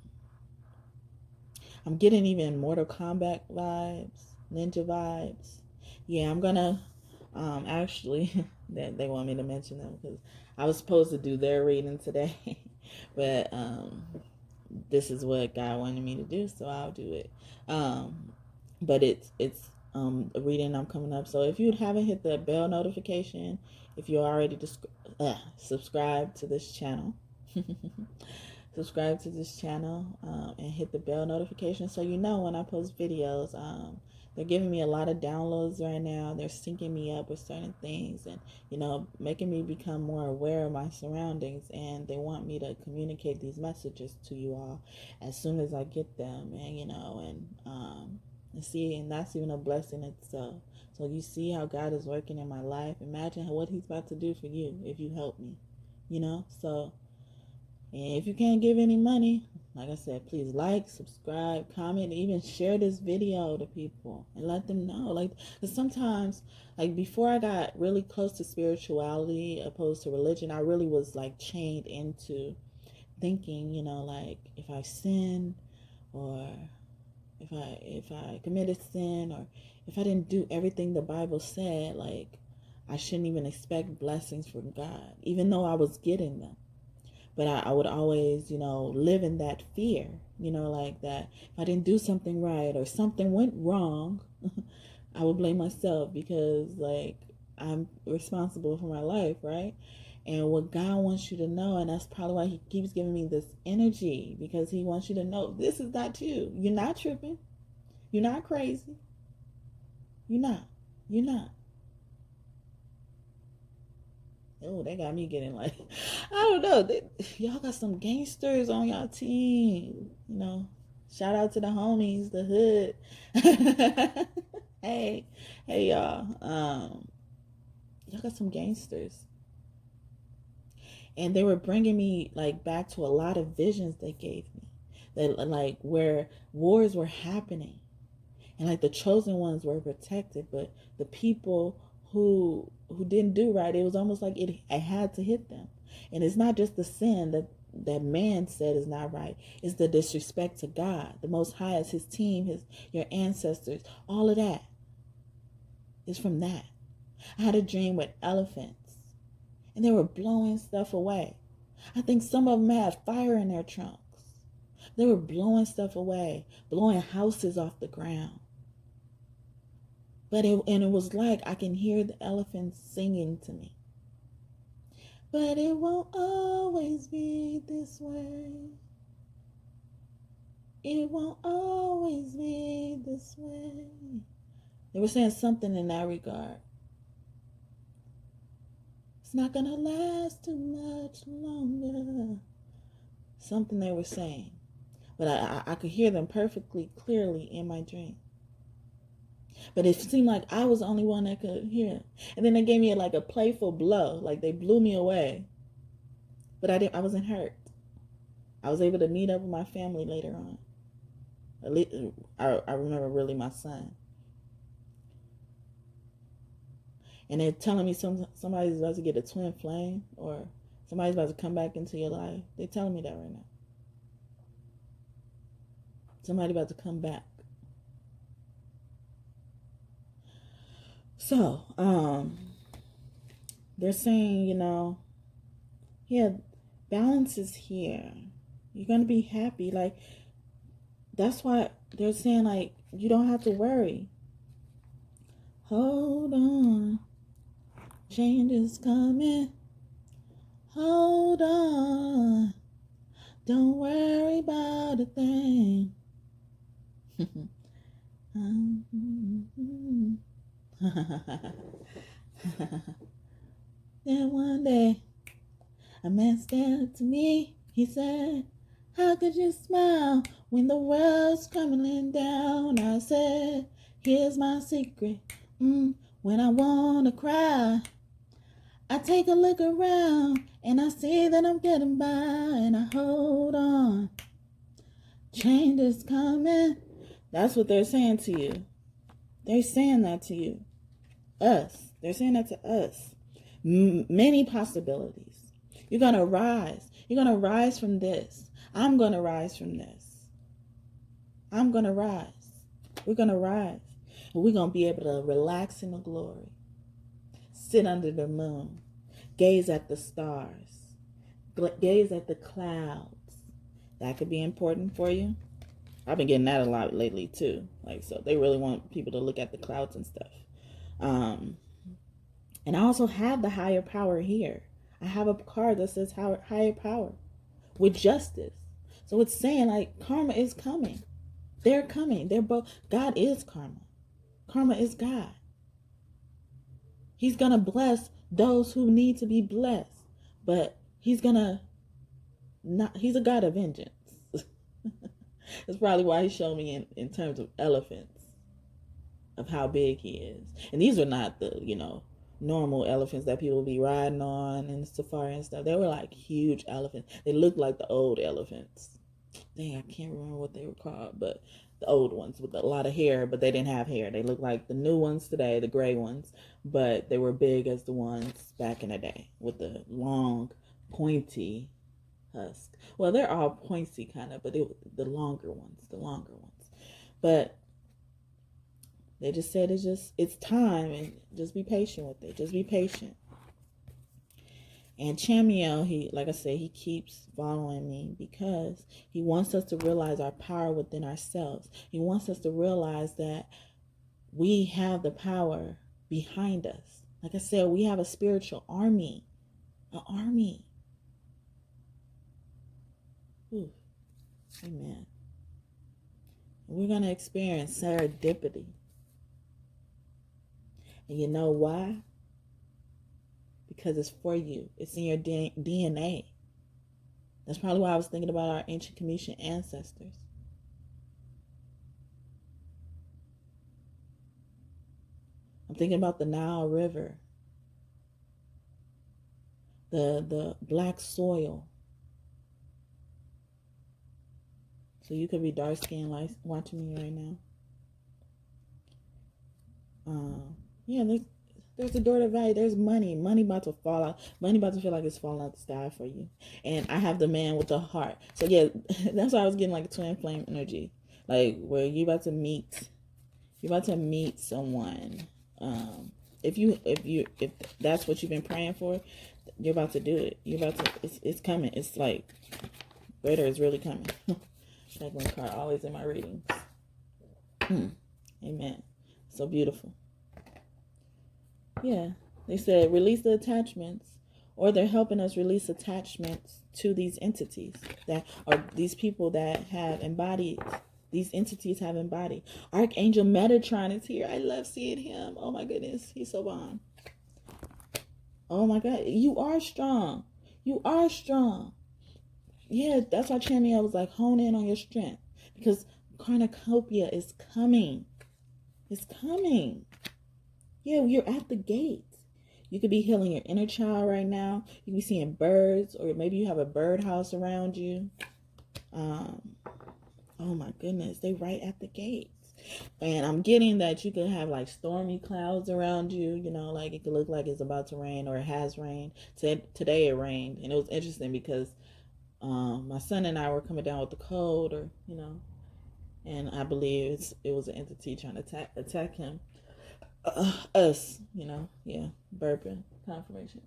getting even Mortal Kombat vibes, Ninja vibes. Yeah, I'm gonna, actually, they want me to mention them because I was supposed to do their reading today, but, this is what God wanted me to do, so I'll do it. But it's a reading I'm coming up. So if you haven't hit the bell notification, if you're already subscribed to this channel, subscribe to this channel and hit the bell notification so you know when I post videos. They're giving me a lot of downloads right now. They're syncing me up with certain things and, making me become more aware of my surroundings. And they want me to communicate these messages to you all as soon as I get them. And see, and that's even a blessing itself. So you see how God is working in my life. Imagine what he's about to do for you if you help me, So, and if you can't give any money, like I said, please like, subscribe, comment, even share this video to people and let them know. Like, because sometimes, like before I got really close to spirituality opposed to religion, I really was like chained into thinking, like if I sin or if I committed sin or if I didn't do everything the Bible said, like I shouldn't even expect blessings from God, even though I was getting them. But I would always, live in that fear, like that if I didn't do something right or something went wrong, I would blame myself because, like, I'm responsible for my life, right? And what God wants you to know, and that's probably why he keeps giving me this energy, because he wants you to know this is not you. You're not tripping. You're not crazy. You're not. Oh, they got me getting like, I don't know. Y'all got some gangsters on y'all team. Shout out to the homies, the hood. hey, y'all. Y'all got some gangsters. And they were bringing me like back to a lot of visions they gave me. That like where wars were happening. And like the chosen ones were protected, but the people who didn't do right, it was almost like it had to hit them. And it's not just the sin that man said is not right. It's the disrespect to God, the Most High, as his team, your ancestors, all of that is from that. I had a dream with elephants, and they were blowing stuff away. I think some of them had fire in their trunks. They were blowing stuff away, blowing houses off the ground. But it was like I can hear the elephants singing to me. But it won't always be this way. It won't always be this way. They were saying something in that regard. It's not gonna last too much longer. Something they were saying. But I could hear them perfectly clearly in my dream. But it seemed like I was the only one that could hear it. And then they gave me a playful blow. Like they blew me away. But I wasn't hurt. I was able to meet up with my family later on. At least I remember really my son. And they're telling me somebody's about to get a twin flame, or somebody's about to come back into your life. They're telling me that right now. Somebody about to come back. So, they're saying, yeah, balance is here. You're going to be happy. Like, that's why they're saying, like, you don't have to worry. Hold on. Change is coming. Hold on. Don't worry about a thing. Then one day, a man stared to me. He said, how could you smile when the world's crumbling down? I said, here's my secret. When I want to cry, I take a look around and I see that I'm getting by, and I hold on. Change is coming. That's what they're saying to you. They're saying that to you. Us. They're saying that to us. Many possibilities. You're going to rise. You're going to rise from this. I'm going to rise from this. I'm going to rise. We're going to rise. And we're going to be able to relax in the glory. Sit under the moon. Gaze at the stars. Gaze at the clouds. That could be important for you. I've been getting that a lot lately too. So they really want people to look at the clouds and stuff. And I also have the higher power here. I have a card that says higher power with justice. So it's saying karma is coming. They're coming. They're both. God is karma. Karma is God. He's going to bless those who need to be blessed. But he's a God of vengeance. That's probably why he showed me in terms of elephants, of how big he is. And these are not the, normal elephants that people be riding on in the safari and stuff. They were huge elephants. They looked like the old elephants. Dang, I can't remember what they were called, but the old ones with a lot of hair, but they didn't have hair. They look like the new ones today, the gray ones, but they were big as the ones back in the day with the long, pointy husk. Well, they're all pointy kind of, but the longer ones. But they just said it's time, and just be patient with it. Just be patient. And Chamiel, he keeps following me because he wants us to realize our power within ourselves. He wants us to realize that we have the power behind us. Like I said, we have a spiritual army. An army. Ooh. Amen. We're going to experience serendipity. And you know why? Because it's for you. It's in your DNA. That's probably why I was thinking about our ancient Commission ancestors. I'm thinking about the Nile River. The black soil. So you could be dark skinned watching me right now. There's a door to value. There's money. Money about to fall out. Money about to feel like it's falling out the sky for you. And I have the man with the heart. So yeah, that's why I was getting a twin flame energy. Where you're about to meet someone. If that's what you've been praying for, you're about to do it. It's coming. It's greater is really coming. Jekalyn Carr, always in my readings. Amen. So beautiful. Yeah. They said, release the attachments or they're helping us release attachments to these entities that are these people that have embodied. These entities have embodied. Archangel Metatron is here. I love seeing him. Oh my goodness, he's so bomb. Oh my God, you are strong. You are strong. Yeah, that's why Chammy, I was like, hone in on your strength, because cornucopia is coming. It's coming. Yeah, you're at the gate. You could be healing your inner child right now. You could be seeing birds, or maybe you have a birdhouse around you. Oh my goodness, they right at the gates. And I'm getting that you could have like stormy clouds around you, you know, like it could look like it's about to rain or it has rained. Today it rained, and it was interesting because my son and I were coming down with the cold, or you know, and I believe it was an entity trying to attack him, us, you know, yeah, burping confirmation.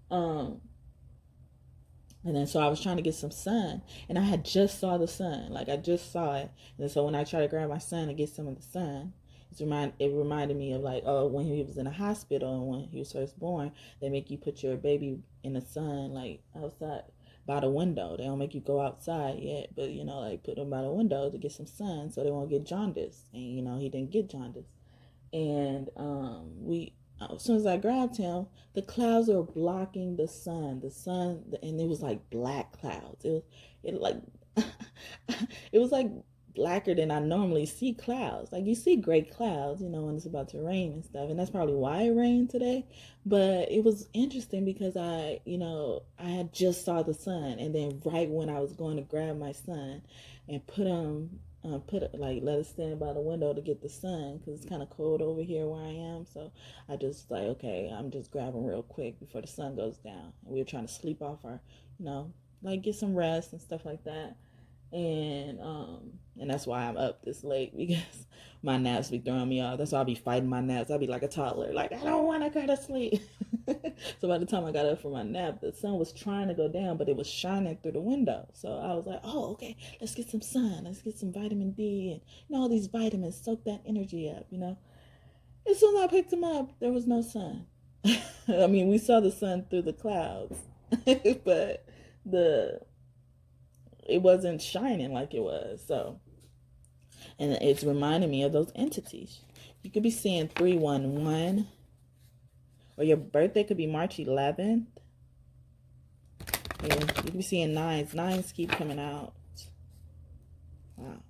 And then so I was trying to get some sun, and I had just saw the sun, like I just saw it. And so when I tried to grab my son and get some of the sun, it reminded me of like, oh, when he was in a hospital and when he was first born, they make you put your baby in the sun, like outside by the window. They don't make you go outside yet, but you know, like put him by the window to get some sun so they won't get jaundice. And you know, he didn't get jaundice. And as soon as I grabbed him, the clouds were blocking the sun, and it was like black clouds. It like, it was like blacker than I normally see clouds. Like you see gray clouds, you know, when it's about to rain and stuff. And that's probably why it rained today. But it was interesting because I had just saw the sun, and then right when I was going to grab my son and let us stand by the window to get the sun, because it's kind of cold over here where I am. So I just like, okay, I'm just grabbing real quick before the sun goes down. And we were trying to sleep off our, like get some rest and stuff like that. And that's why I'm up this late, because my naps be throwing me off. That's why I'll be fighting my naps. I'll be like a toddler, like I don't want to go to sleep. So by the time I got up for my nap, the sun was trying to go down, but it was shining through the window. So I was like, oh, okay, let's get some sun. Let's get some vitamin D and all these vitamins, soak that energy up, As soon as I picked him up, there was no sun. I mean, we saw the sun through the clouds, but it wasn't shining like it was. So, and it's reminding me of those entities. You could be seeing 311, or your birthday could be March 11th. Yeah, you could be seeing nines. Nines keep coming out. Wow.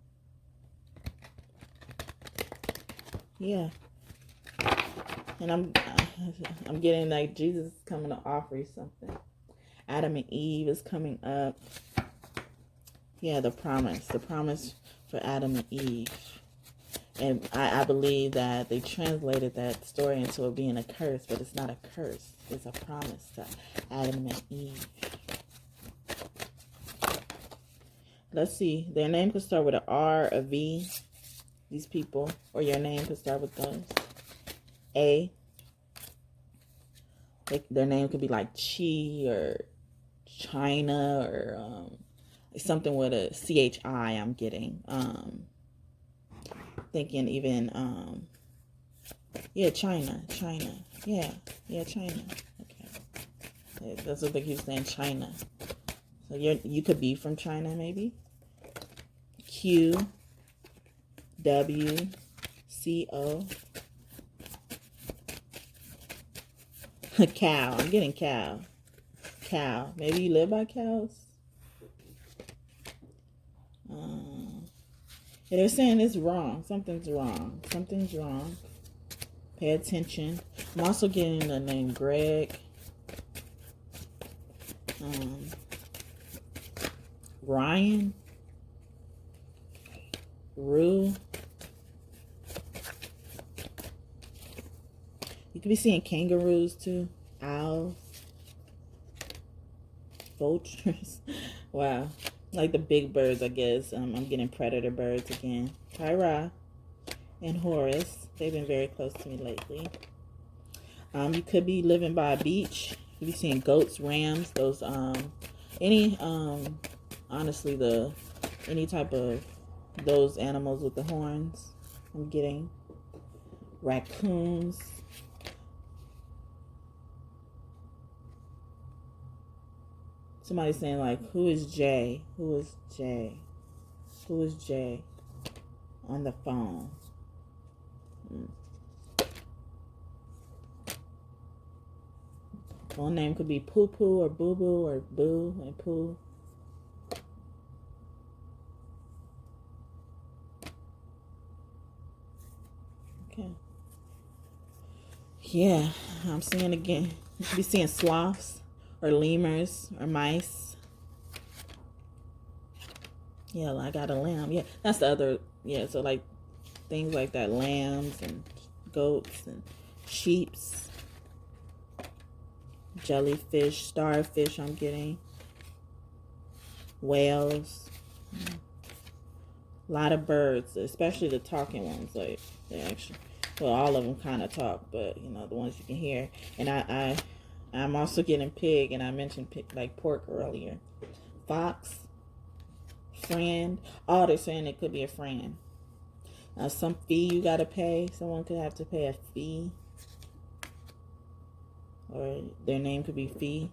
Yeah. And I'm getting like Jesus is coming to offer you something. Adam and Eve is coming up. Yeah, the promise for Adam and Eve. And I believe that they translated that story into it being a curse, but it's not a curse. It's a promise to Adam and Eve. Let's see. Their name could start with an R, a V, these people. Or your name could start with those. A. Their name could be like Chi or China or something with a CHI I'm getting. Thinking even China. Yeah, China. Okay. That's what they keep saying, China. So you could be from China maybe. Q W C O. Cow. I'm getting cow. Cow. Maybe you live by cows. They're saying it's wrong. Something's wrong. Something's wrong. Pay attention. I'm also getting the name Greg. Ryan. Rue. You could be seeing kangaroos too. Owls. Vultures. Wow. Like the big birds, I guess. I'm getting predator birds again. Tyra and Horus. They've been very close to me lately. You could be living by a beach. You could be seeing goats, rams, those any type of those animals with the horns. I'm getting raccoons. Somebody's saying, like, who is Jay? Who is Jay? Who is Jay on the phone? Phone name could be Poo Poo or Boo Boo or Boo and Poo. Okay. Yeah, I'm seeing again. You should be seeing sloths or lemurs or mice. Yeah, I got a lamb. Yeah, that's the other. Yeah, so like things like that, lambs and goats and sheeps, jellyfish, starfish. I'm getting whales. A lot of birds, especially the talking ones. Like they actually, well, all of them kind of talk, but you know the ones you can hear. And I'm also getting pig, and I mentioned pig, like pork earlier. Fox, friend. Oh, they're saying it could be a friend. Some fee you gotta pay. Someone could have to pay a fee, or their name could be Fee,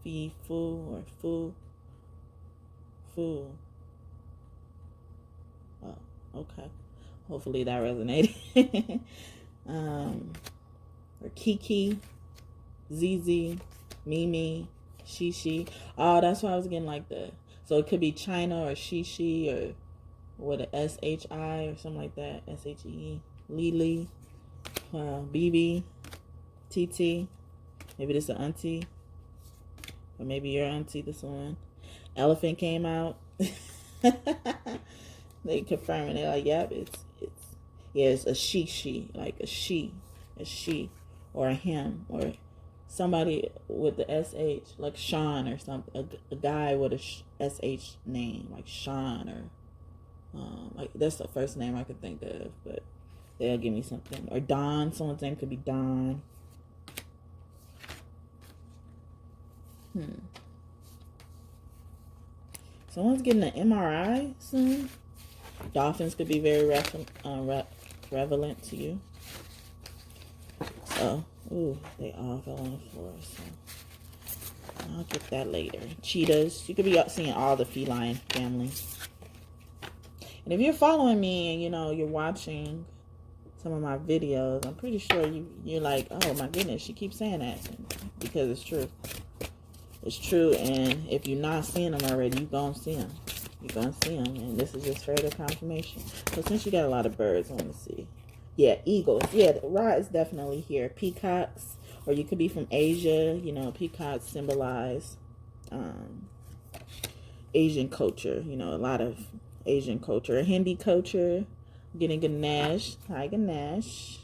Fee Foo, or Foo, Foo. Oh, okay. Hopefully that resonated. Or Kiki, ZZ, Mimi, Shishi. Oh, that's why I was getting like the. So it could be China or Shishi or with a SHI or something like that. SHE. Lily, BB, TT. Maybe this is an auntie. Or maybe your auntie, this one. Elephant came out. They confirming it, like, yep, it's a she, like a she, or a him, or somebody with the SH, like Sean or something, a guy with a SH name, like Sean, or like that's the first name I could think of, but they'll give me something. Or Don, someone's name could be Don. Someone's getting an MRI soon. Dolphins could be very relevant to you. So, ooh, they all fell on the floor. So, I'll get that later. Cheetahs. You could be seeing all the feline family. And if you're following me and, you know, you're watching some of my videos, I'm pretty sure you're like, oh, my goodness, she keeps saying that. Because it's true. It's true. And if you're not seeing them already, you're going to see them. You're going to see them, and this is just further confirmation. So since you got a lot of birds, I want to see. Yeah, eagles. Yeah, the Ra is definitely here. Peacocks, or you could be from Asia. You know, peacocks symbolize Asian culture. You know, a lot of Asian culture. Hindi culture. Getting Ganesh. Hi, Ganesh.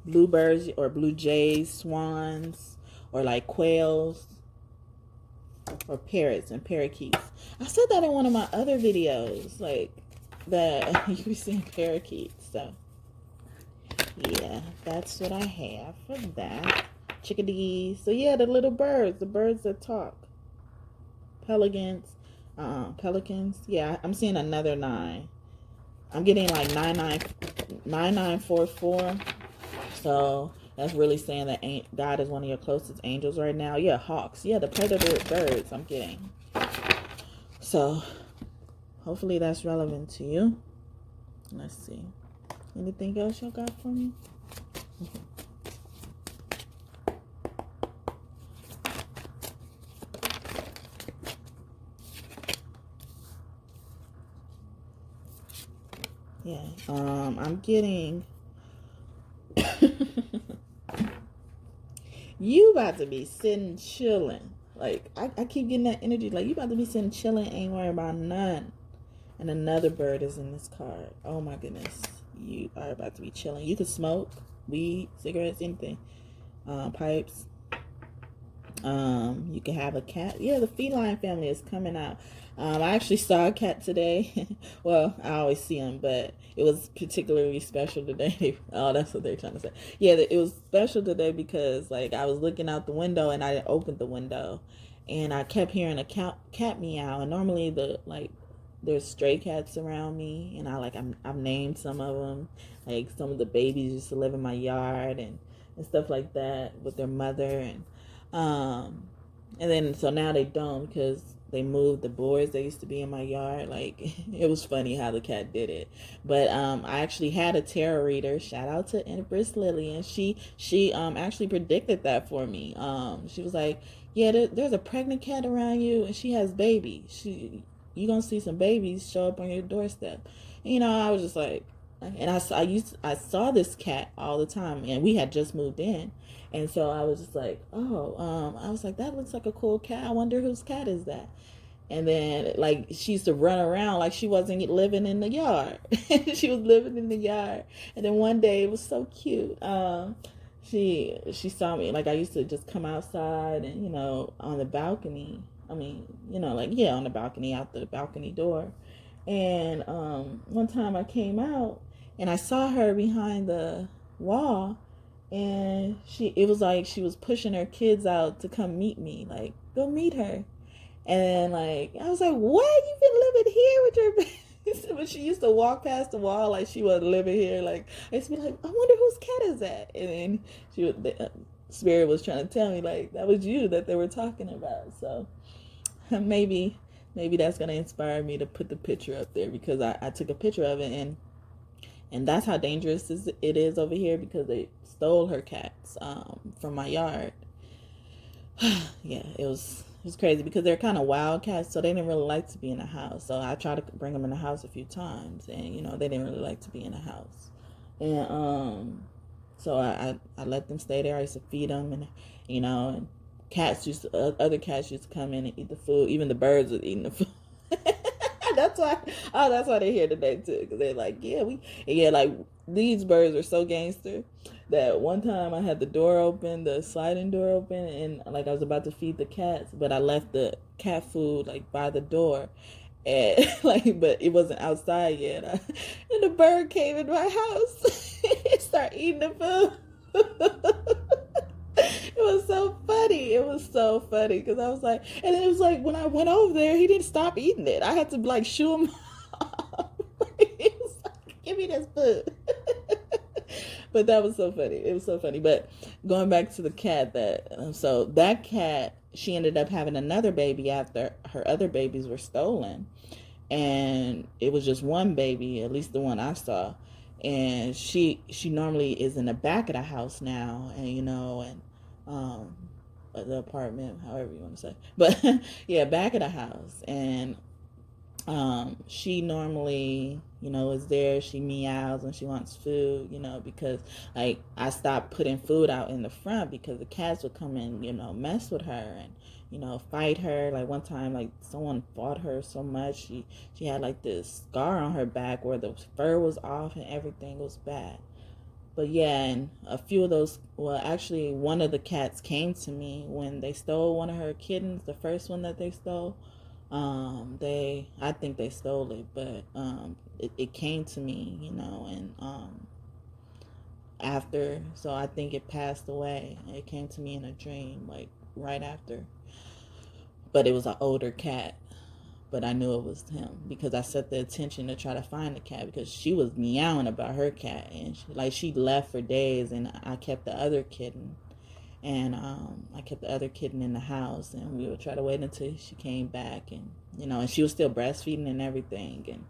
Bluebirds or blue jays, swans, or like quails. Or parrots and parakeets. I said that in one of my other videos, like that you were seeing parakeets. So yeah, that's what I have for that. Chickadees. So yeah, the little birds, the birds that talk. Pelicans. Yeah, I'm seeing another 9. I'm getting like 9944. So that's really saying that God is one of your closest angels right now. Yeah, hawks. Yeah, the predator birds I'm getting. So, hopefully that's relevant to you. Let's see. Anything else you got for me? Yeah, I'm getting... You about to be sitting chilling. Like, I keep getting that energy. Like, you about to be sitting chilling, ain't worried about none. And another bird is in this card. Oh, my goodness. You are about to be chilling. You could smoke, weed, cigarettes, anything. Pipes. You can have a cat. Yeah, the feline family is coming out. I actually saw a cat today. Well, I always see them, but it was particularly special today. Oh, that's what they're trying to say. Yeah, it was special today because, like, I was looking out the window and I opened the window, and I kept hearing a cat meow. And normally, there's stray cats around me, and I've named some of them. Like, some of the babies used to live in my yard and stuff like that with their mother, and And then, so now they don't, because they moved the boards that used to be in my yard. Like, it was funny how the cat did it. But I actually had a tarot reader. Shout out to Empress Lily, and she actually predicted that for me. She was like, yeah, there's a pregnant cat around you, and she has babies. You gonna see some babies show up on your doorstep. And, I was just like, and I saw this cat all the time, and we had just moved in. And so I was just like, I was like, that looks like a cool cat. I wonder whose cat is that? And then, like, she used to run around like she wasn't living in the yard. She was living in the yard. And then one day, it was so cute. She saw me. Like, I used to just come outside and, on the balcony. I mean, like, yeah, on the balcony, out the balcony door. And one time I came out and I saw her behind the wall, and it was like she was pushing her kids out to come meet me, like, go meet her. And like, I was like, what, you've been living here with your baby? But she used to walk past the wall like she wasn't living here. Like, I used to be like, I wonder whose cat is that? And then the spirit was trying to tell me, like, that was you that they were talking about. So maybe that's going to inspire me to put the picture up there, because I took a picture of it, and that's how dangerous it is over here, because they stole her cats from my yard. Yeah, it was crazy, because they're kind of wild cats, so they didn't really like to be in the house. So I tried to bring them in the house a few times, and they didn't really like to be in the house. And so I let them stay there. I used to feed them, and and other cats used to come in and eat the food. Even the birds were eating the food. that's why they're here today too, because they're like, like, these birds are so gangster that one time I had the sliding door open, and like I was about to feed the cats, but I left the cat food like by the door, and like, but it wasn't outside yet. And the bird came in my house and started eating the food. It was so funny because I was like, and it was like, when I went over there, he didn't stop eating it. I had to like shoo him off. He was like, give me this food. But that was so funny. It was so funny. But going back to the cat, that cat, she ended up having another baby after her other babies were stolen. And it was just one baby, at least the one I saw. And she normally is in the back of the house now, and the apartment, however you want to say. But yeah, back of the house. And she normally, is there. She meows when she wants food, because like I stopped putting food out in the front because the cats would come and, mess with her and, fight her. Like one time, like someone fought her so much, she had like this scar on her back where the fur was off and everything was bad. But yeah, and a few of those, well, actually one of the cats came to me when they stole one of her kittens, the first one that they stole. I think they stole it, but it came to me, and after, so I think it passed away. It came to me in a dream, like right after. But it was an older cat, but I knew it was him because I set the attention to try to find the cat, because she was meowing about her cat, and she left for days, and I kept the other kitten. And I kept the other kitten in the house, and we would try to wait until she came back, and and she was still breastfeeding and everything. And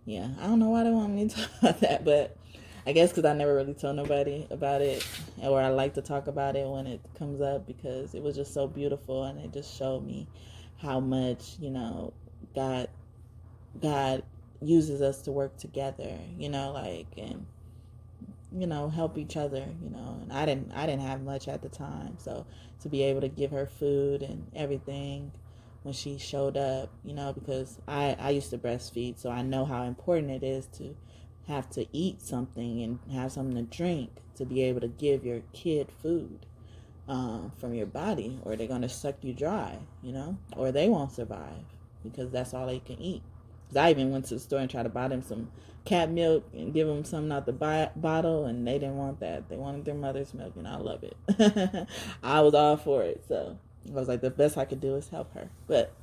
yeah, I don't know why they want me to talk about that, but I guess because I never really told nobody about it, or I like to talk about it when it comes up, because it was just so beautiful, and it just showed me how much God uses us to work together, and help each other, and I didn't have much at the time, so to be able to give her food and everything when she showed up, because I used to breastfeed, so I know how important it is to have to eat something and have something to drink to be able to give your kid food from your body, or they're going to suck you dry, or they won't survive because that's all they can eat. Because I even went to the store and tried to buy them some cat milk and give them something out the bottle, and they didn't want that. They wanted their mother's milk, and I love it. I was all for it, so I was like, the best I could do is help her. But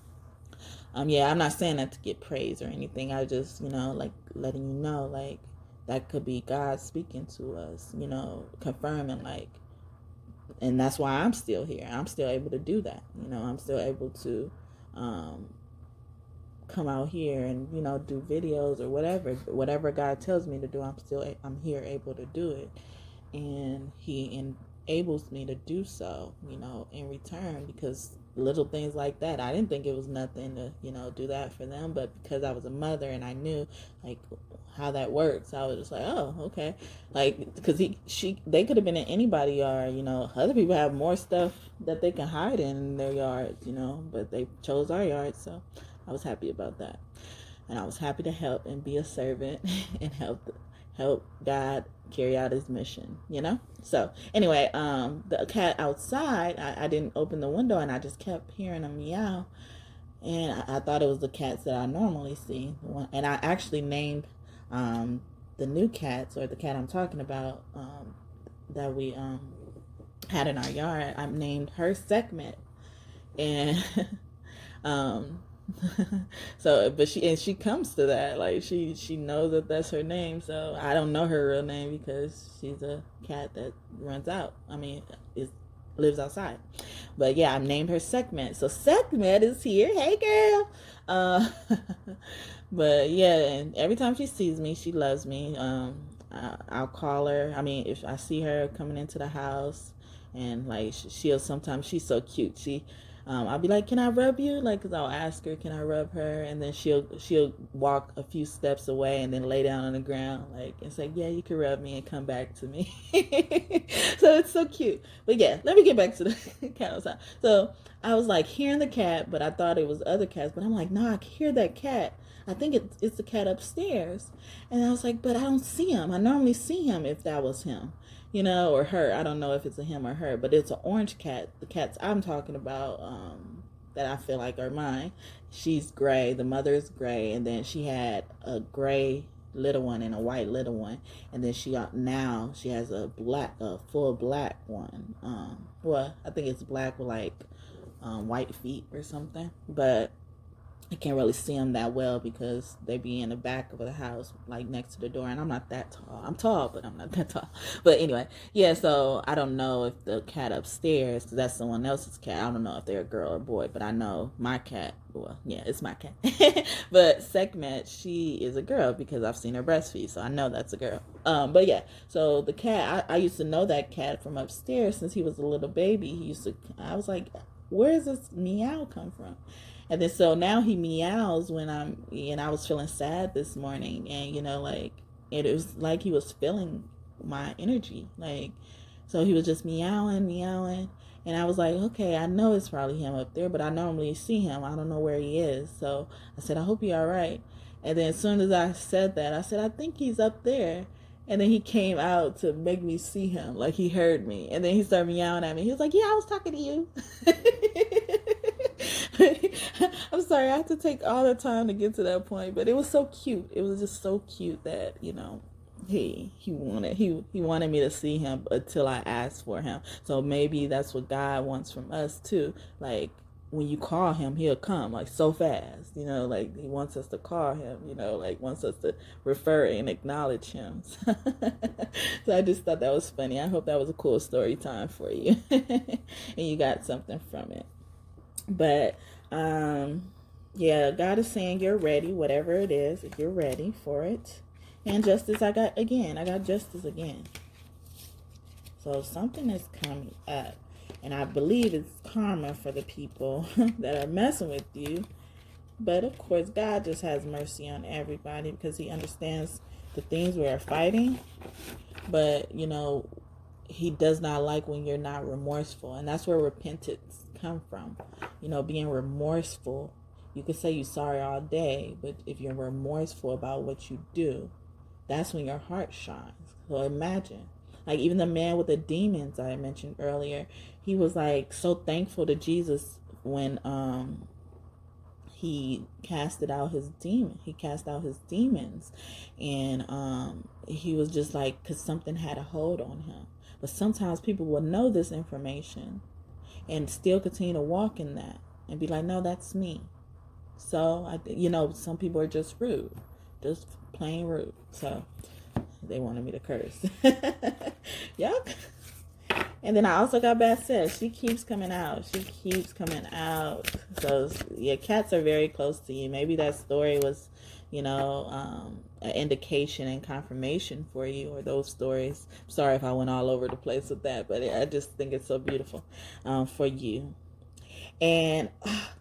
yeah, I'm not saying that to get praise or anything. I just, like letting you know, like that could be God speaking to us, confirming, like and that's why I'm still here. I'm still able to do that. I'm still able to come out here and do videos or whatever God tells me to do. I'm here able to do it, and He enables me to do so, in return, because little things like that, I didn't think it was nothing to do that for them, but because I was a mother and I knew like how that works, I was just like, oh, okay, like, because they could have been in anybody's yard. Other people have more stuff that they can hide in their yards, but they chose our yard, so I was happy about that, and I was happy to help and be a servant and help God carry out His mission, So anyway, the cat outside, I didn't open the window, and I just kept hearing a meow, and I thought it was the cats that I normally see. And I actually named the new cats, or the cat I'm talking about, that we had in our yard. I named her Sekhmet, and so, but she comes to that, like she knows that that's her name. So I don't know her real name because she's a cat that runs out. Lives outside. But yeah, I named her Sekhmet. So Sekhmet is here. Hey, girl. But yeah, and every time she sees me, she loves me. I'll call her. If I see her coming into the house, and like she'll sometimes, she's so cute. I'll be like, can I rub you? Like, cause I'll ask her, can I rub her? And then she'll walk a few steps away and then lay down on the ground, like, and say, yeah, you can rub me, and come back to me. So it's so cute. But yeah, let me get back to the cat outside. So I was like hearing the cat, but I thought it was other cats. But I'm like, no, I can hear that cat. I think it's the cat upstairs. And I was like, but I don't see him. I normally see him if that was him. Or her. I don't know if it's a him or her, but it's an orange cat. The cats I'm talking about, that I feel like are mine, she's gray. The mother is gray, and then she had a gray little one and a white little one, and then now she has a full black one. Well, I think it's black with like white feet or something, but I can't really see them that well because they be in the back of the house, like next to the door, and I'm not that tall. I'm tall, but I'm not that tall. But anyway, yeah, so I don't know if the cat upstairs, because that's someone else's cat, I don't know if they're a girl or boy, but I know my cat, well, yeah, it's my cat. But Sekhmet, she is a girl because I've seen her breastfeed, so I know that's a girl. But yeah, so the cat, I used to know that cat from upstairs since he was a little baby. I was like, where does this meow come from? And then so now he meows when I was feeling sad this morning, and like it was like he was feeling my energy, like, so he was just meowing, and I was like, okay, I know it's probably him up there, but I normally see him. I don't know where he is. So I said, I hope you're all right. And then as soon as I said that, I said, I think he's up there. And then he came out to make me see him, like he heard me. And then he started meowing at me. He was like, yeah, I was talking to you. I'm sorry, I have to take all the time to get to that point, but it was so cute. It was just so cute that, he wanted me to see him until I asked for him. So maybe that's what God wants from us too. Like, when you call him, he'll come, like, so fast, like he wants us to call him, like wants us to refer and acknowledge him. So I just thought that was funny. I hope that was a cool story time for you and you got something from it. But yeah, God is saying you're ready, whatever it is, if you're ready for it. And justice, I got justice again. So something is coming up, and I believe it's karma for the people that are messing with you. But of course, God just has mercy on everybody because he understands the things we are fighting. But he does not like when you're not remorseful, and that's where repentance come from. Being remorseful. You could say you're sorry all day, but if you're remorseful about what you do, that's when your heart shines. So imagine, like, even the man with the demons I mentioned earlier, he was like so thankful to Jesus when he cast out his demons, and he was just like, because something had a hold on him. But sometimes people will know this information and still continue to walk in that and be like, no, that's me. So some people are just rude, just plain rude. So they wanted me to curse. And then I also got Bassett. She keeps coming out. So yeah, cats are very close to you. Maybe that story was, an indication and confirmation for you, or those stories. Sorry if I went all over the place with that, but I just think it's so beautiful for you. And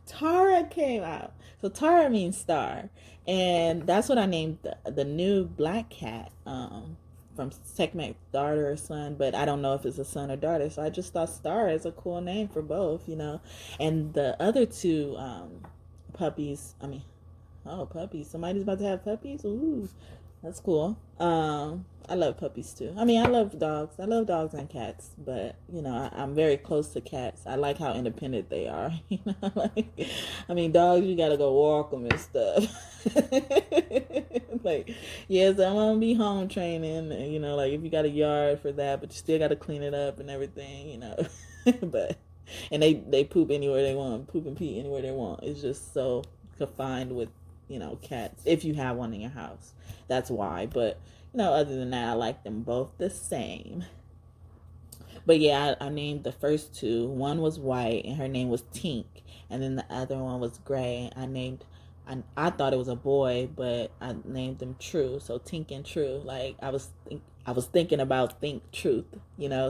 Tara came out. So Tara means star, and that's what I named the new black cat. From Sekhmet's daughter or son, but I don't know if it's a son or daughter, so I just thought Star is a cool name for both, And the other two puppies, puppies. Somebody's about to have puppies? Ooh, that's cool. I love puppies too. I love dogs. I love dogs and cats, but I'm very close to cats. I like how independent they are. Dogs, you gotta go walk them and stuff. Yes, I'm gonna be home training. If you got a yard for that, but you still gotta clean it up and everything. But they poop anywhere they want, poop and pee anywhere they want. It's just so confined with cats. If you have one in your house, that's why. But other than that, I like them both the same. But yeah, I named the first two. One was white, and her name was Tink, and then the other one was gray. I thought it was a boy, but I named them True. So Tink and True. I was thinking about Think Truth,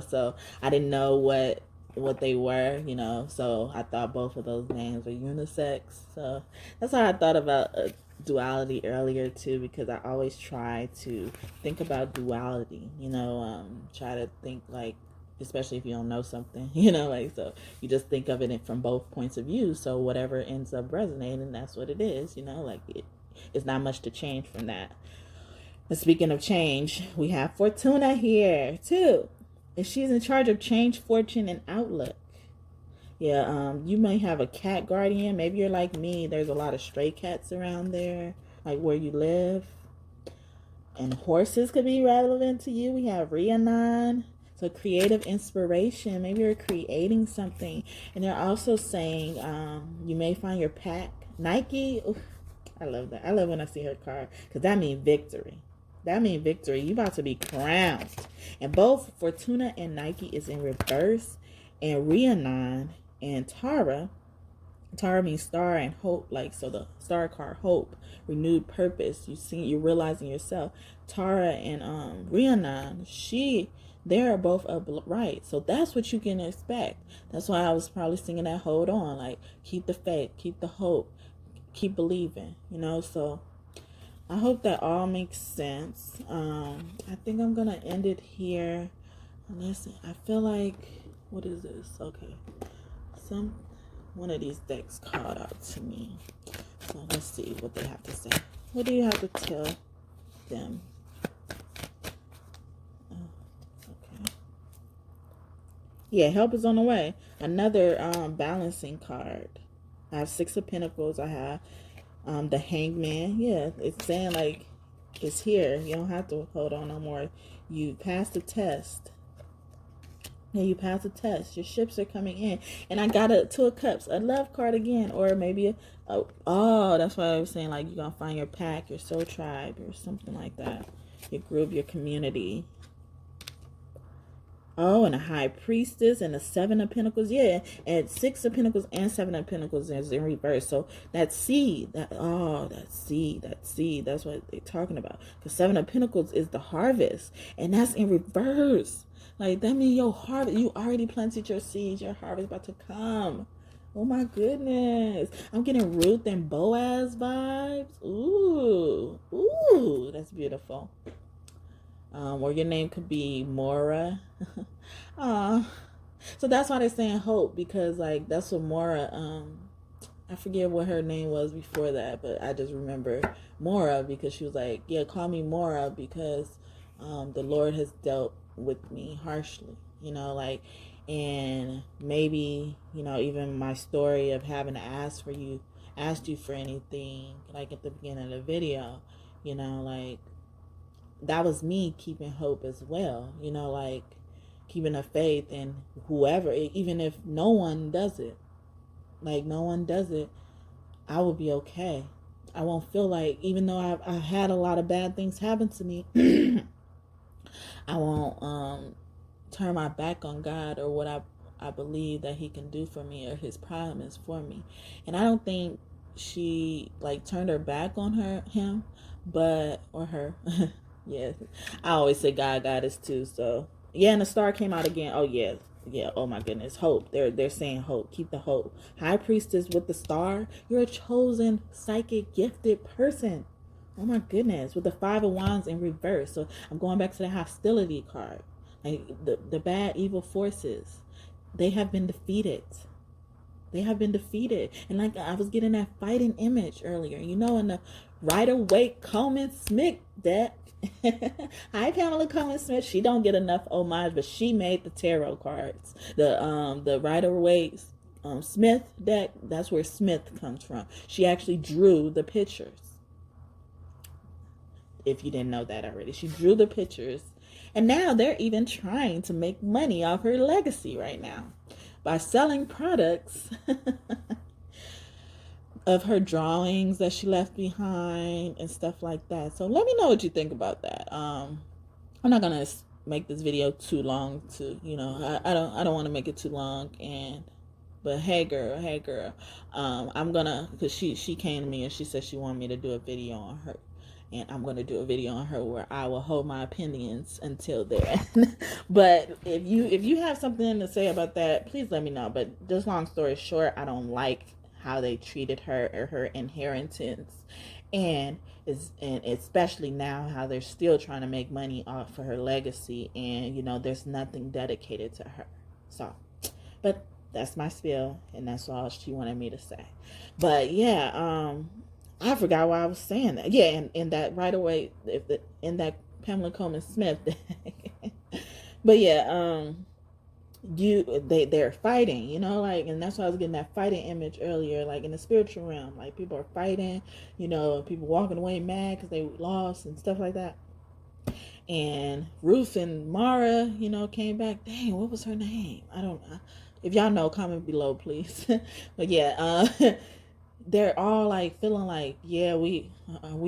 So I didn't know what they were, So I thought both of those names were unisex. So that's how I thought about duality earlier too, because I always try to think about duality, try to think especially if you don't know something, so you just think of it from both points of view. So whatever ends up resonating, that's what it is, it's not much to change from that. And speaking of change, we have Fortuna here too. And she's in charge of change, fortune, and outlook. Yeah, you may have a cat guardian. Maybe you're like me. There's a lot of stray cats around there, like where you live. And horses could be relevant to you. We have Rhiannon. So creative inspiration. Maybe you're creating something. And they're also saying you may find your pack. Nike. Oof, I love that. I love when I see her card, because that means victory. That means victory. You about to be crowned. And both Fortuna and Nike is in reverse. And Rhiannon and Tara means star and hope. So the star card, hope, renewed purpose. You're realizing yourself. Tara and Rhiannon, they're both upright. So that's what you can expect. That's why I was probably singing that hold on. Keep the faith, keep the hope, keep believing, So I hope that all makes sense. I think I'm going to end it here. Listen, I feel like, what is this? Okay. One of these decks called out to me. So let's see what they have to say. What do you have to tell them? Okay. Yeah, help is on the way. Another balancing card. I have 6 of Pentacles. I have the Hangman. Yeah, it's saying it's here. You don't have to hold on no more. You passed the test. Yeah, you passed the test. Your ships are coming in. And I got a 2 of Cups, a love card again, or maybe that's why I was saying you're gonna find your pack, your soul tribe, or something like that. Your group, your community. Oh, and a High Priestess and a 7 of Pentacles. Yeah, and 6 of Pentacles and 7 of Pentacles is in reverse. So that seed, that's what they're talking about. Because 7 of Pentacles is the harvest, and that's in reverse. That means your harvest, you already planted your seeds, your harvest about to come. Oh my goodness. I'm getting Ruth and Boaz vibes. Ooh, that's beautiful. Or your name could be Mora. So that's why they're saying hope, because that's what Mora, I forget what her name was before that, but I just remember Mora because she was like, yeah, call me Mora because the Lord has dealt with me harshly, and maybe, even my story of having to asked you for anything, at the beginning of the video, that was me keeping hope as well, keeping a faith in whoever, even if no one does it, I will be okay. I won't feel even though I've had a lot of bad things happen to me, I won't turn my back on God or what I believe that he can do for me or his promise for me. And I don't think she like turned her back on him, but or her. Yeah, I always say God is too. So yeah, and the star came out again. Oh yeah, yeah. Oh my goodness, hope. They're saying hope. Keep the hope. High priestess with the star. You're a chosen, psychic, gifted person. Oh my goodness, with the 5 of wands in reverse. So I'm going back to the hostility card. Like the bad evil forces, they have been defeated. They have been defeated. And like I was getting that fighting image earlier, in the Rider-Waite Coleman Smith deck. Hi Pamela Coleman Smith. She don't get enough homage, but she made the tarot cards. The Rider-Waite Smith deck, that's where Smith comes from. She actually drew the pictures. If you didn't know that already, she drew the pictures. And now they're even trying to make money off her legacy right now by selling products of her drawings that she left behind and stuff like that. So let me know what you think about that. I'm not gonna make this video too long to, I don't want to make it too long. But hey girl, I'm gonna, because she came to me and she said she wanted me to do a video on her. And I'm going to do a video on her where I will hold my opinions until then. But if you have something to say about that, please let me know. But just long story short, I don't like how they treated her or her inheritance. And especially now how they're still trying to make money off of her legacy. And, there's nothing dedicated to her. So, but that's my spiel. And that's all she wanted me to say. But yeah, I forgot why I was saying that. Yeah, in that right away, in that Pamela Coleman Smith. But yeah, they're fighting, and that's why I was getting that fighting image earlier, like in the spiritual realm, like people are fighting, people walking away mad because they lost and stuff like that. And Ruth and Mara, came back. Dang, what was her name? I don't know. If y'all know, comment below, please. But yeah, they're all like feeling like, yeah, we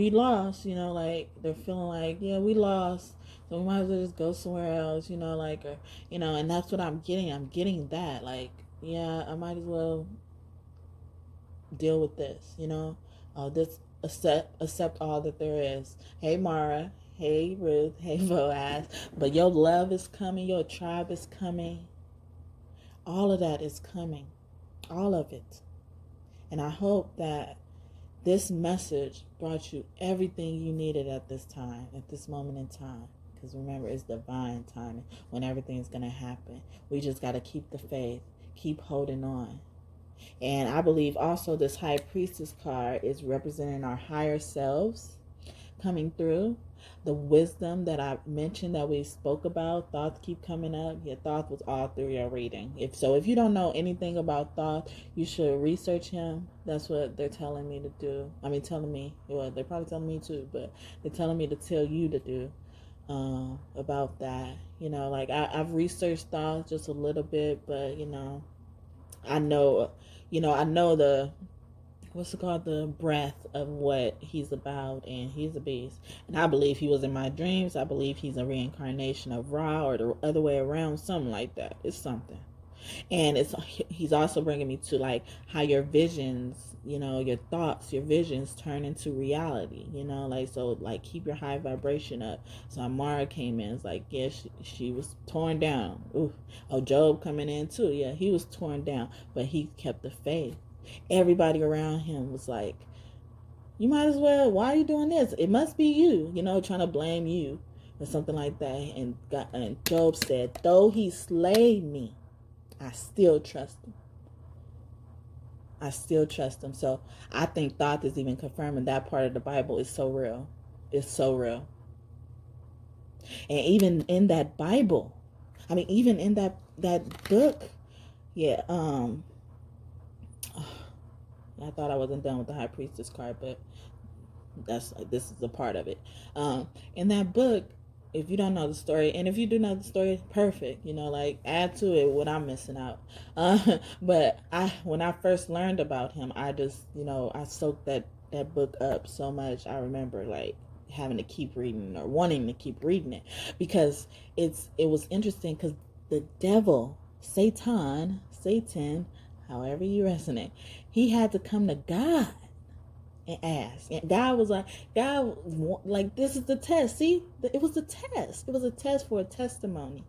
lost, like they're feeling like, yeah, we lost, so we might as well just go somewhere else, and that's what I'm getting that, like, yeah, I might as well deal with this, this accept all that there is. Hey Mara, hey Ruth, hey Boaz, but your love is coming, your tribe is coming, all of that is coming, all of it. And I hope that this message brought you everything you needed at this time, at this moment in time. Because remember, it's divine timing when everything's going to happen. We just got to keep the faith, keep holding on. And I believe also this High Priestess card is representing our higher selves coming through. The wisdom that I mentioned that we spoke about, thoughts keep coming up. Yeah, Thoth was all through your reading. If you don't know anything about Thoth, you should research him. That's what they're telling me to do. I mean, telling me. Well, they're probably telling me too, but they're telling me to tell you to do about that. Like I've researched Thoth just a little bit, but I know the what's it called, the breath of what he's about, and he's a beast. And I believe he was in my dreams. I believe he's a reincarnation of Ra, or the other way around, something like that. It's something. And he's also bringing me to like how your visions, your thoughts, your visions turn into reality, like keep your high vibration up. So Amara came in, it's like, yeah, she was torn down. Ooh. Oh, Job coming in too. Yeah, he was torn down, but he kept the faith. Everybody around him was like, you might as well, why are you doing this? It must be you, trying to blame you or something like that. And Job said, though he slay me, I still trust him. I still trust him. So I think Thoth is even confirming that part of the Bible is so real. It's so real. And even in that Bible, even in that book, yeah, I thought I wasn't done with the High Priestess card, but this is a part of it. In that book, if you don't know the story, and if you do know the story, perfect. Add to it what I'm missing out. But when I first learned about him, I just, I soaked that book up so much. I remember like having to keep reading or wanting to keep reading it, because it was interesting, because the devil, Satan, however you resonate, he had to come to God and ask. And God was like, this is the test. See, it was a test. It was a test for a testimony.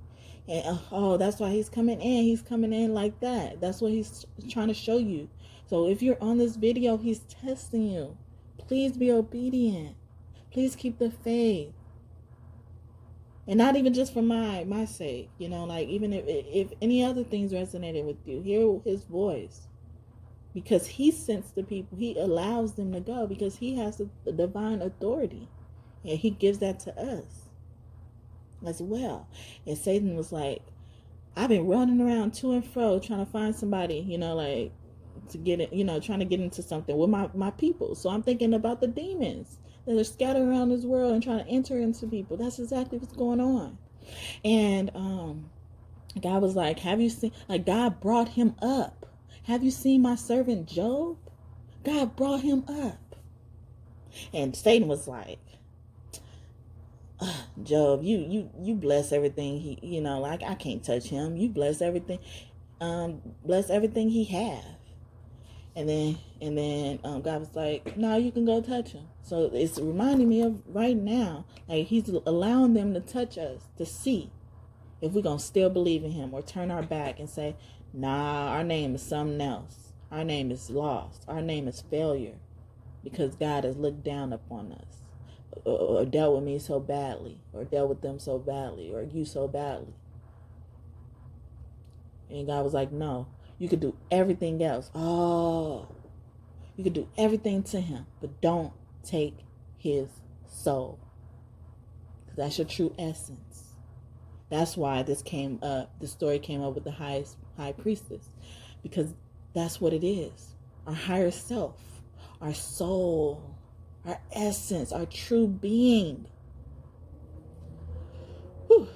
And that's why he's coming in. He's coming in like that. That's what he's trying to show you. So if you're on this video, he's testing you. Please be obedient. Please keep the faith. And not even just for my sake, like even if any other things resonated with you, hear his voice. Because he sends the people, he allows them to go because he has the divine authority. And he gives that to us as well. And Satan was like, I've been running around to and fro trying to find somebody, like to get it, trying to get into something with my people. So I'm thinking about the demons that are scattered around this world and trying to enter into people. That's exactly what's going on. And God was like, have you seen, like God brought him up. Have you seen my servant Job? God brought him up. And Satan was like, Job, you bless everything he, like I can't touch him. You bless everything he have. And then God was like, no, you can go touch him. So it's reminding me of right now, like he's allowing them to touch us to see if we're going to still believe in him or turn our back and say, nah, our name is something else. Our name is lost. Our name is failure because God has looked down upon us or dealt with me so badly or dealt with them so badly or you so badly. And God was like, no, you could do everything else. Oh, you could do everything to him, but don't take his soul. Because that's your true essence. That's why this story came up with the high priestess. Because that's what it is. Our higher self, our soul, our essence, our true being. Whew.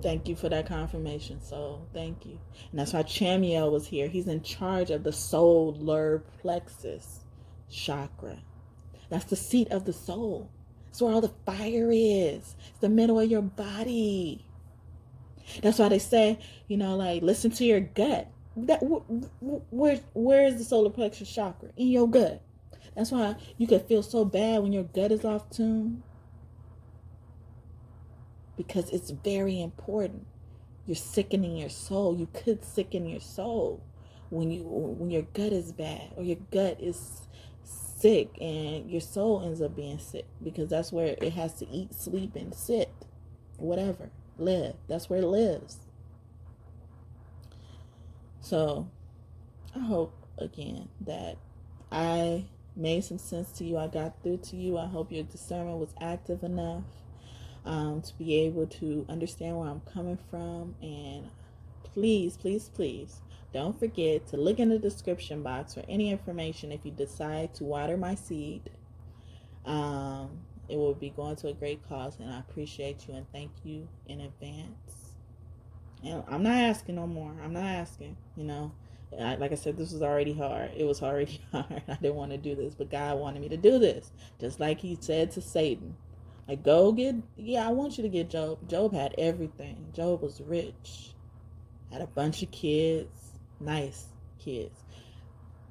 Thank you for that confirmation, soul. Thank you. And that's why Chamiel was here. He's in charge of the solar plexus chakra. That's the seat of the soul. That's where all the fire is. It's the middle of your body. That's why they say, like, listen to your gut. Where is the solar plexus chakra? In your gut. That's why you could feel so bad when your gut is off tune. Because it's very important. You're sickening your soul. You could sicken your soul when your gut is bad or your gut is sick and your soul ends up being sick, because that's where it has to eat, sleep, and sit, whatever, live. That's where it lives. So I hope again that I made some sense to you. I got through to you. I hope your discernment was active enough to be able to understand where I'm coming from. And please, please, please don't forget to look in the description box for any information if you decide to water my seed. It will be going to a great cause, and I appreciate you and thank you in advance. And I'm not asking no more. I'm not asking, like I said, this was already hard. It was already hard. I didn't want to do this, but God wanted me to do this. Just like he said to Satan, like, I want you to get Job. Job had everything. Job was rich. Had a bunch of kids. Nice kids.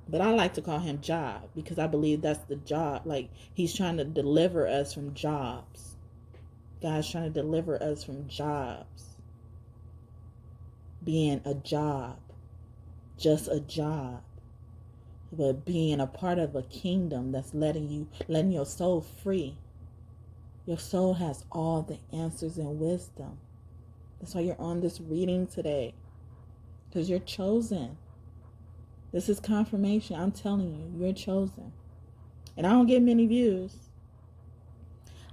But I like to call him Job because I believe that's the job. Like, he's trying to deliver us from jobs. God's trying to deliver us from jobs. Being a job. Just a job. But being a part of a kingdom that's letting your soul free. Your soul has all the answers and wisdom. That's why you're on this reading today. Because you're chosen. This is confirmation. I'm telling you, you're chosen. And I don't get many views.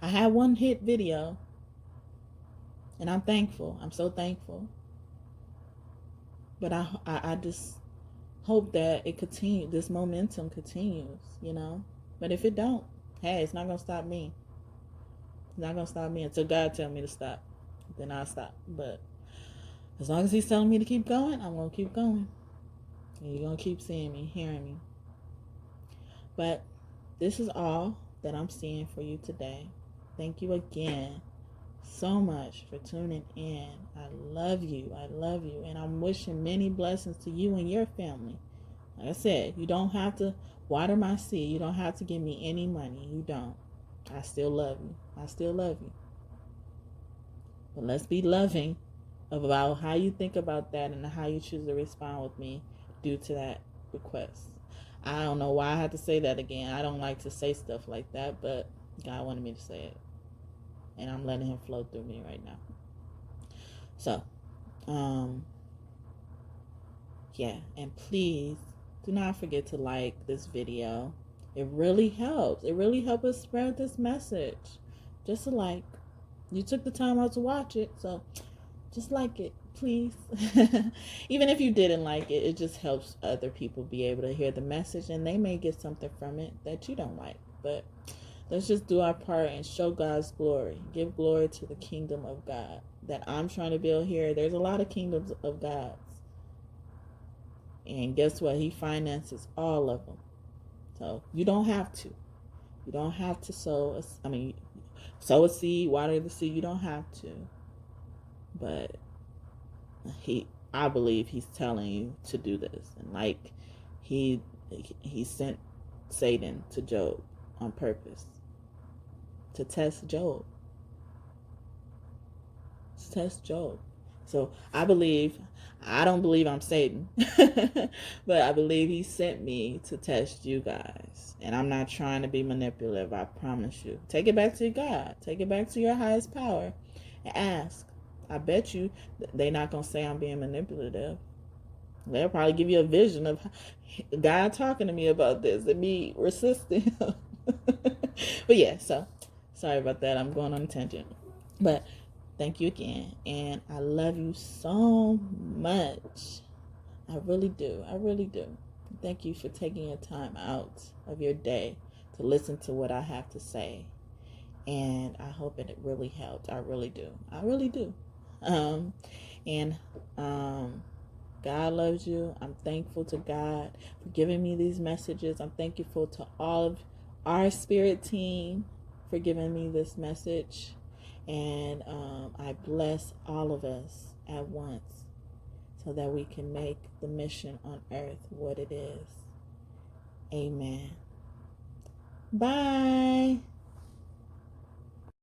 I had one hit video. And I'm thankful. I'm so thankful. But I just hope that it continues. This momentum continues, But if it don't, hey, it's not going to stop me. It's not going to stop me until God tells me to stop. Then I'll stop. But as long as he's telling me to keep going, I'm going to keep going. And you're going to keep seeing me, hearing me. But this is all that I'm seeing for you today. Thank you again so much for tuning in. I love you. I love you. And I'm wishing many blessings to you and your family. Like I said, you don't have to water my seed. You don't have to give me any money. You don't. I still love you. I still love you. But let's be loving about how you think about that and how you choose to respond with me due to that request. I don't know why I had to say that again. I don't like to say stuff like that, but God wanted me to say it. And I'm letting him flow through me right now. So, yeah. And please do not forget to like this video. It really helps. It really helps us spread this message. Just a like. You took the time out to watch it, so just like it, please. Even if you didn't like it, it just helps other people be able to hear the message, and they may get something from it that you don't like. But let's just do our part and show God's glory. Give glory to the kingdom of God that I'm trying to build here. There's a lot of kingdoms of God's. And guess what? He finances all of them. So you don't have to. You don't have to sow a seed, water the seed. You don't have to. But I believe he's telling you to do this. And like he sent Satan to Job on purpose to test Job. To test Job. So I don't believe I'm Satan, but I believe he sent me to test you guys. And I'm not trying to be manipulative, I promise you. Take it back to God. Take it back to your highest power and ask. I bet you they're not going to say I'm being manipulative. They'll probably give you a vision of God talking to me about this and me resisting him. But yeah, so sorry about that. I'm going on a tangent. But thank you again. And I love you so much. I really do. I really do. Thank you for taking your time out of your day to listen to what I have to say. And I hope it really helped. I really do. I really do. God loves you. I'm thankful to God for giving me these messages. I'm thankful to all of our spirit team for giving me this message. And I bless all of us at once so that we can make the mission on earth what it is. Amen. Bye.